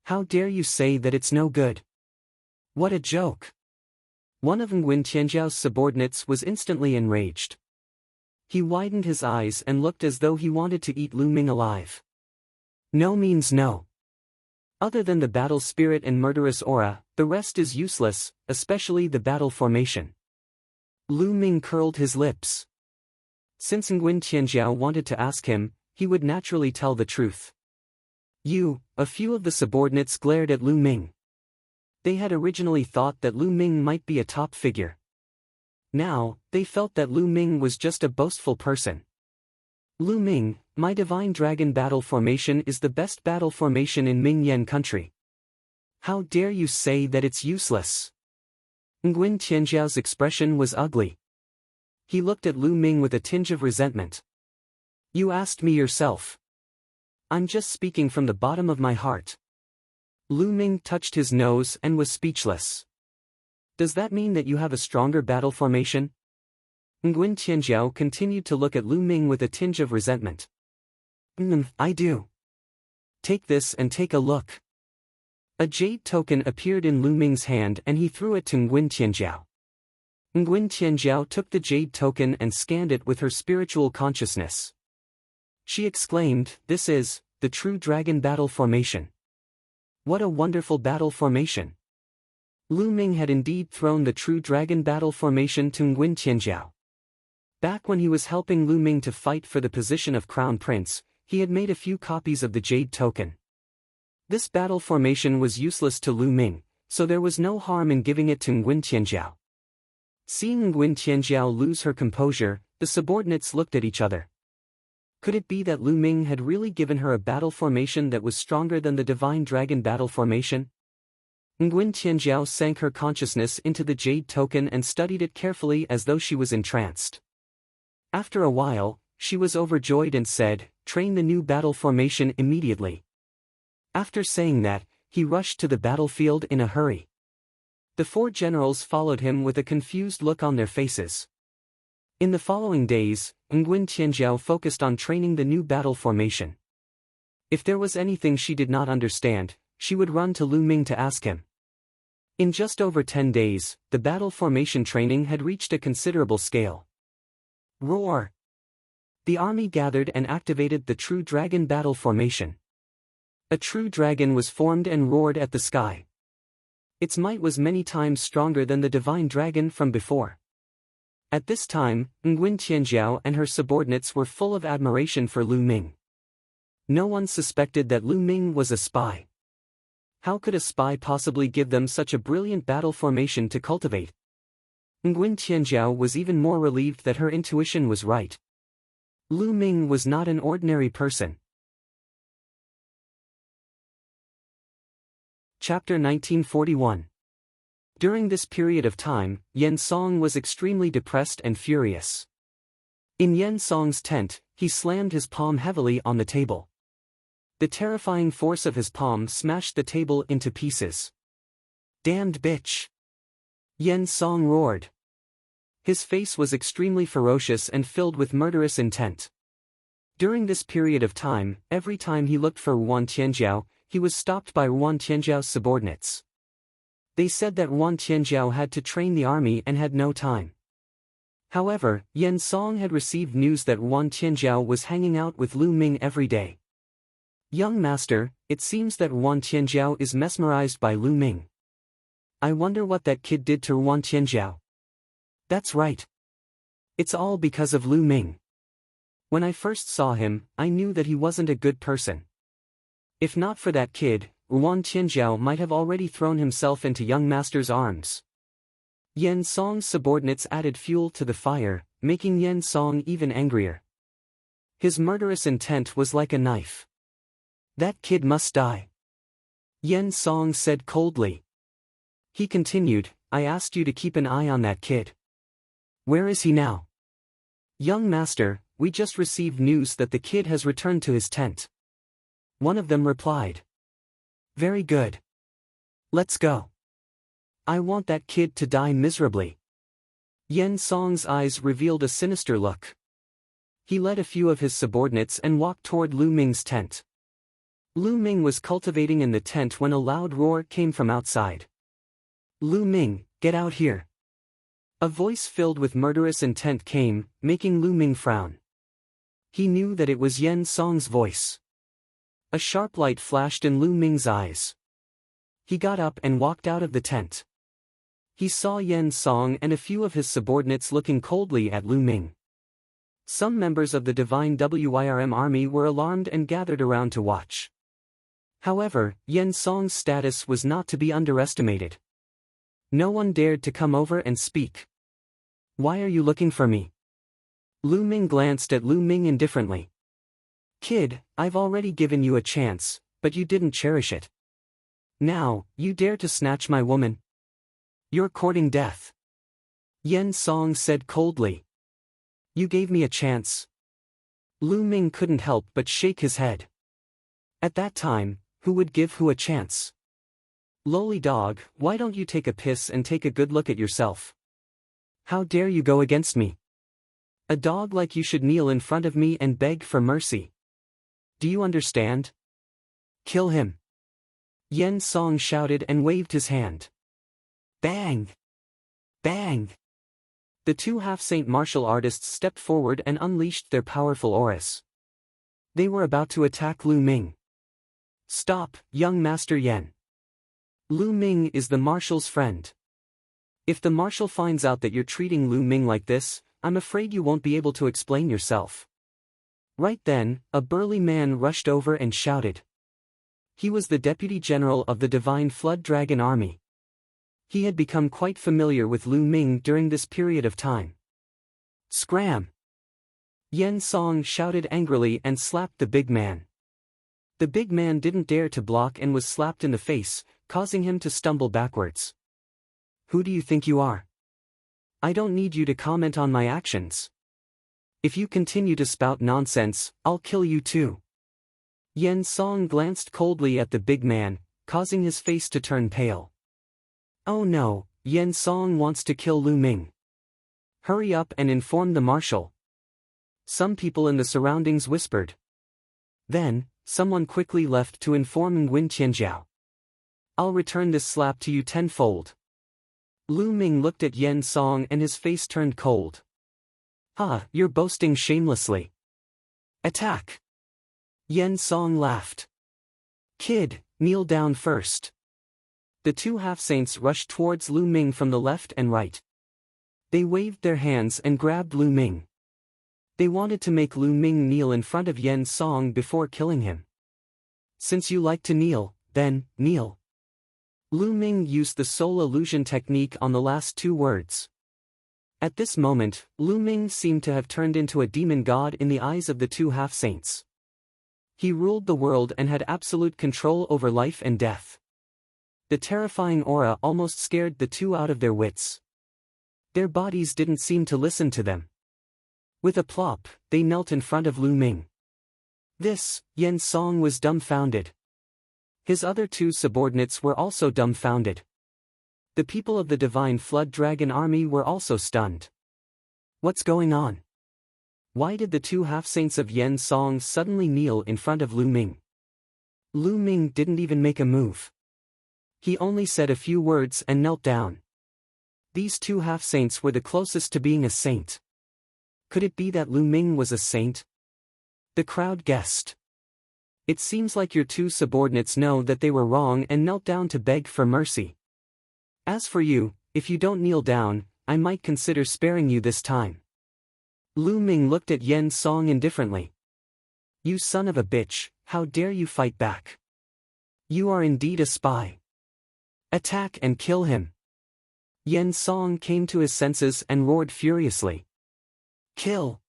[SPEAKER 1] How dare you say that it's no good? What a joke. One of Nguyen Tianjiao's subordinates was instantly enraged. He widened his eyes and looked as though he wanted to eat Lu Ming alive. No means no. Other than the battle spirit and murderous aura, the rest is useless, especially the battle formation. Lu Ming curled his lips. Since Nguyen Tianjiao wanted to ask him, he would naturally tell the truth. A few of the subordinates glared at Lu Ming. They had originally thought that Lu Ming might be a top figure. Now, they felt that Lu Ming was just a boastful person. Lu Ming, my Divine Dragon battle formation is the best battle formation in Ming Yen country. How dare you say that it's useless? Nguyen Tianjiao's expression was ugly. He looked at Lu Ming with a tinge of resentment. You asked me yourself. I'm just speaking from the bottom of my heart. Lu Ming touched his nose and was speechless. Does that mean that you have a stronger battle formation? Nguyen Tianjiao continued to look at Lu Ming with a tinge of resentment. I do. Take this and take a look. A jade token appeared in Lu Ming's hand and he threw it to Nguyen Tianjiao. Nguyen Tianjiao took the jade token and scanned it with her spiritual consciousness. She exclaimed, "This is the true dragon battle formation. What a wonderful battle formation." Lu Ming had indeed thrown the true dragon battle formation to Nguyen Tianjiao. Back when he was helping Lu Ming to fight for the position of Crown Prince, he had made a few copies of the jade token. This battle formation was useless to Lu Ming, so there was no harm in giving it to Nguyen Tianjiao. Seeing Nguyen Tianjiao lose her composure, the subordinates looked at each other. Could it be that Lu Ming had really given her a battle formation that was stronger than the divine dragon battle formation? Nguyen Tianjiao sank her consciousness into the jade token and studied it carefully as though she was entranced. After a while, she was overjoyed and said, "Train the new battle formation immediately." After saying that, he rushed to the battlefield in a hurry. The four generals followed him with a confused look on their faces. In the following days, Nguyen Tianjiao focused on training the new battle formation. If there was anything she did not understand, she would run to Lu Ming to ask him. In just over 10 days, the battle formation training had reached a considerable scale. Roar! The army gathered and activated the true dragon battle formation. A true dragon was formed and roared at the sky. Its might was many times stronger than the divine dragon from before. At this time, Nguyen Tianjiao and her subordinates were full of admiration for Lu Ming. No one suspected that Lu Ming was a spy. How could a spy possibly give them such a brilliant battle formation to cultivate? Nguyen Tianjiao was even more relieved that her intuition was right. Lu Ming was not an ordinary person. Chapter 1941. During this period of time, Yen Song was extremely depressed and furious. In Yen Song's tent, he slammed his palm heavily on the table. The terrifying force of his palm smashed the table into pieces. "Damned bitch!" Yen Song roared. His face was extremely ferocious and filled with murderous intent. During this period of time, every time he looked for Ruan Tianjiao, he was stopped by Ruan Tianjiao's subordinates. They said that Ruan Tianjiao had to train the army and had no time. However, Yen Song had received news that Ruan Tianjiao was hanging out with Lu Ming every day. "Young master, it seems that Ruan Tianjiao is mesmerized by Lu Ming. I wonder what that kid did to Ruan Tianjiao." "That's right. It's all because of Lu Ming. When I first saw him, I knew that he wasn't a good person. If not for that kid, Ruan Tianjiao might have already thrown himself into young master's arms." Yen Song's subordinates added fuel to the fire, making Yen Song even angrier. His murderous intent was like a knife. "That kid must die," Yen Song said coldly. He continued, "I asked you to keep an eye on that kid. Where is he now?" "Young master, we just received news that the kid has returned to his tent," one of them replied. "Very good. Let's go. I want that kid to die miserably." Yen Song's eyes revealed a sinister look. He led a few of his subordinates and walked toward Lu Ming's tent. Lu Ming was cultivating in the tent when a loud roar came from outside. "Lu Ming, get out here." A voice filled with murderous intent came, making Lu Ming frown. He knew that it was Yen Song's voice. A sharp light flashed in Lu Ming's eyes. He got up and walked out of the tent. He saw Yen Song and a few of his subordinates looking coldly at Lu Ming. Some members of the Divine Wirm army were alarmed and gathered around to watch. However, Yen Song's status was not to be underestimated. No one dared to come over and speak. "Why are you looking for me?" Lu Ming glanced at Lu Ming indifferently. "Kid, I've already given you a chance, but you didn't cherish it. Now, you dare to snatch my woman? You're courting death." Yen Song said coldly. "You gave me a chance." Lu Ming couldn't help but shake his head. At that time, who would give who a chance? Lowly dog, why don't you take a piss and take a good look at yourself? How dare you go against me? A dog like you should kneel in front of me and beg for mercy. Do you understand? Kill him. Yen Song shouted and waved his hand. Bang! Bang! The two half-saint martial artists stepped forward and unleashed their powerful auras. They were about to attack Lu Ming. Stop, young Master Yen. Lu Ming is the marshal's friend. If the marshal finds out that you're treating Lu Ming like this, I'm afraid you won't be able to explain yourself. Right then, a burly man rushed over and shouted. He was the deputy general of the Divine Flood Dragon Army. He had become quite familiar with Lu Ming during this period of time. Scram! Yen Song shouted angrily and slapped the big man. The big man didn't dare to block and was slapped in the face, causing him to stumble backwards. Who do you think you are? I don't need you to comment on my actions. If you continue to spout nonsense, I'll kill you too. Yen Song glanced coldly at the big man, causing his face to turn pale. Oh no, Yen Song wants to kill Lu Ming. Hurry up and inform the marshal. Some people in the surroundings whispered. Then, someone quickly left to inform Nguyen Tianjiao. I'll return this slap to you tenfold. Lu Ming looked at Yen Song and his face turned cold. Ha, you're boasting shamelessly. Attack! Yen Song laughed. Kid, kneel down first. The two half-saints rushed towards Lu Ming from the left and right. They waved their hands and grabbed Lu Ming. They wanted to make Lu Ming kneel in front of Yen Song before killing him. Since you like to kneel, then, kneel. Lu Ming used the soul illusion technique on the last two words. At this moment, Lu Ming seemed to have turned into a demon god in the eyes of the two half-saints. He ruled the world and had absolute control over life and death. The terrifying aura almost scared the two out of their wits. Their bodies didn't seem to listen to them. With a plop, they knelt in front of Lu Ming. Yen Song was dumbfounded. His other two subordinates were also dumbfounded. The people of the Divine Flood Dragon Army were also stunned. What's going on? Why did the two half-saints of Yen Song suddenly kneel in front of Lu Ming? Lu Ming didn't even make a move. He only said a few words and knelt down. These two half-saints were the closest to being a saint. Could it be that Lu Ming was a saint? The crowd guessed. It seems like your two subordinates know that they were wrong and knelt down to beg for mercy. As for you, if you don't kneel down, I might consider sparing you this time. Lu Ming looked at Yen Song indifferently. You son of a bitch, how dare you fight back? You are indeed a spy. Attack and kill him. Yen Song came to his senses and roared furiously. Kill!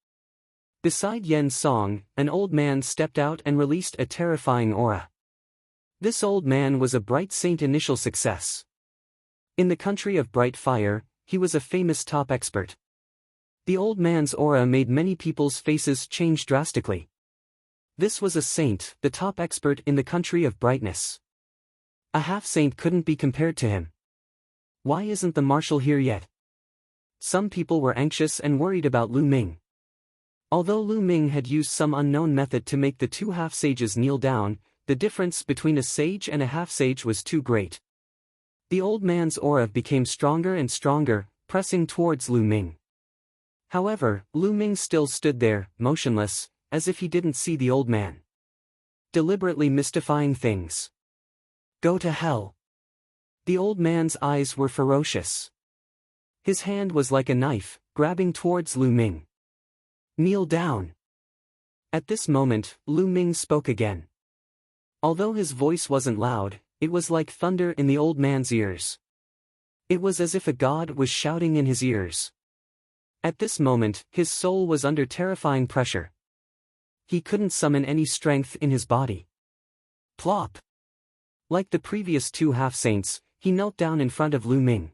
[SPEAKER 1] Beside Yen Song, an old man stepped out and released a terrifying aura. This old man was a bright saint initial success. In the country of bright fire, he was a famous top expert. The old man's aura made many people's faces change drastically. This was a saint, the top expert in the country of brightness. A half-saint couldn't be compared to him. Why isn't the marshal here yet? Some people were anxious and worried about Lu Ming. Although Lu Ming had used some unknown method to make the two half-sages kneel down, the difference between a sage and a half-sage was too great. The old man's aura became stronger and stronger, pressing towards Lu Ming. However, Lu Ming still stood there, motionless, as if he didn't see the old man. Deliberately mystifying things. Go to hell. The old man's eyes were ferocious. His hand was like a knife, grabbing towards Lu Ming. Kneel down. At this moment, Lu Ming spoke again. Although his voice wasn't loud, it was like thunder in the old man's ears. It was as if a god was shouting in his ears. At this moment, his soul was under terrifying pressure. He couldn't summon any strength in his body. Plop! Like the previous two half-saints, he knelt down in front of Lu Ming.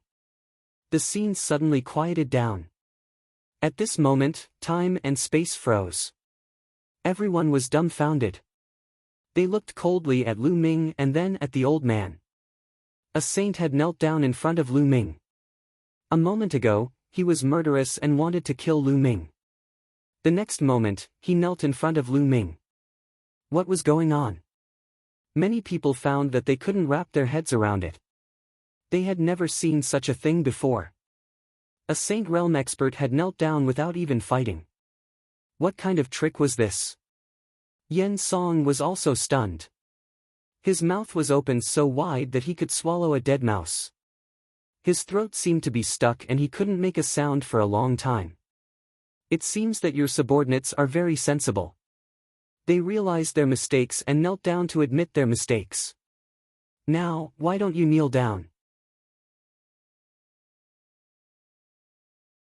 [SPEAKER 1] The scene suddenly quieted down. At this moment, time and space froze. Everyone was dumbfounded. They looked coldly at Lu Ming and then at the old man. A saint had knelt down in front of Lu Ming. A moment ago, he was murderous and wanted to kill Lu Ming. The next moment, he knelt in front of Lu Ming. What was going on? Many people found that they couldn't wrap their heads around it. They had never seen such a thing before. A Saint Realm expert had knelt down without even fighting. What kind of trick was this? Yen Song was also stunned. His mouth was opened so wide that he could swallow a dead mouse. His throat seemed to be stuck and he couldn't make a sound for a long time. It seems that your subordinates are very sensible. They realized their mistakes and knelt down to admit their mistakes. Now, why don't you kneel down?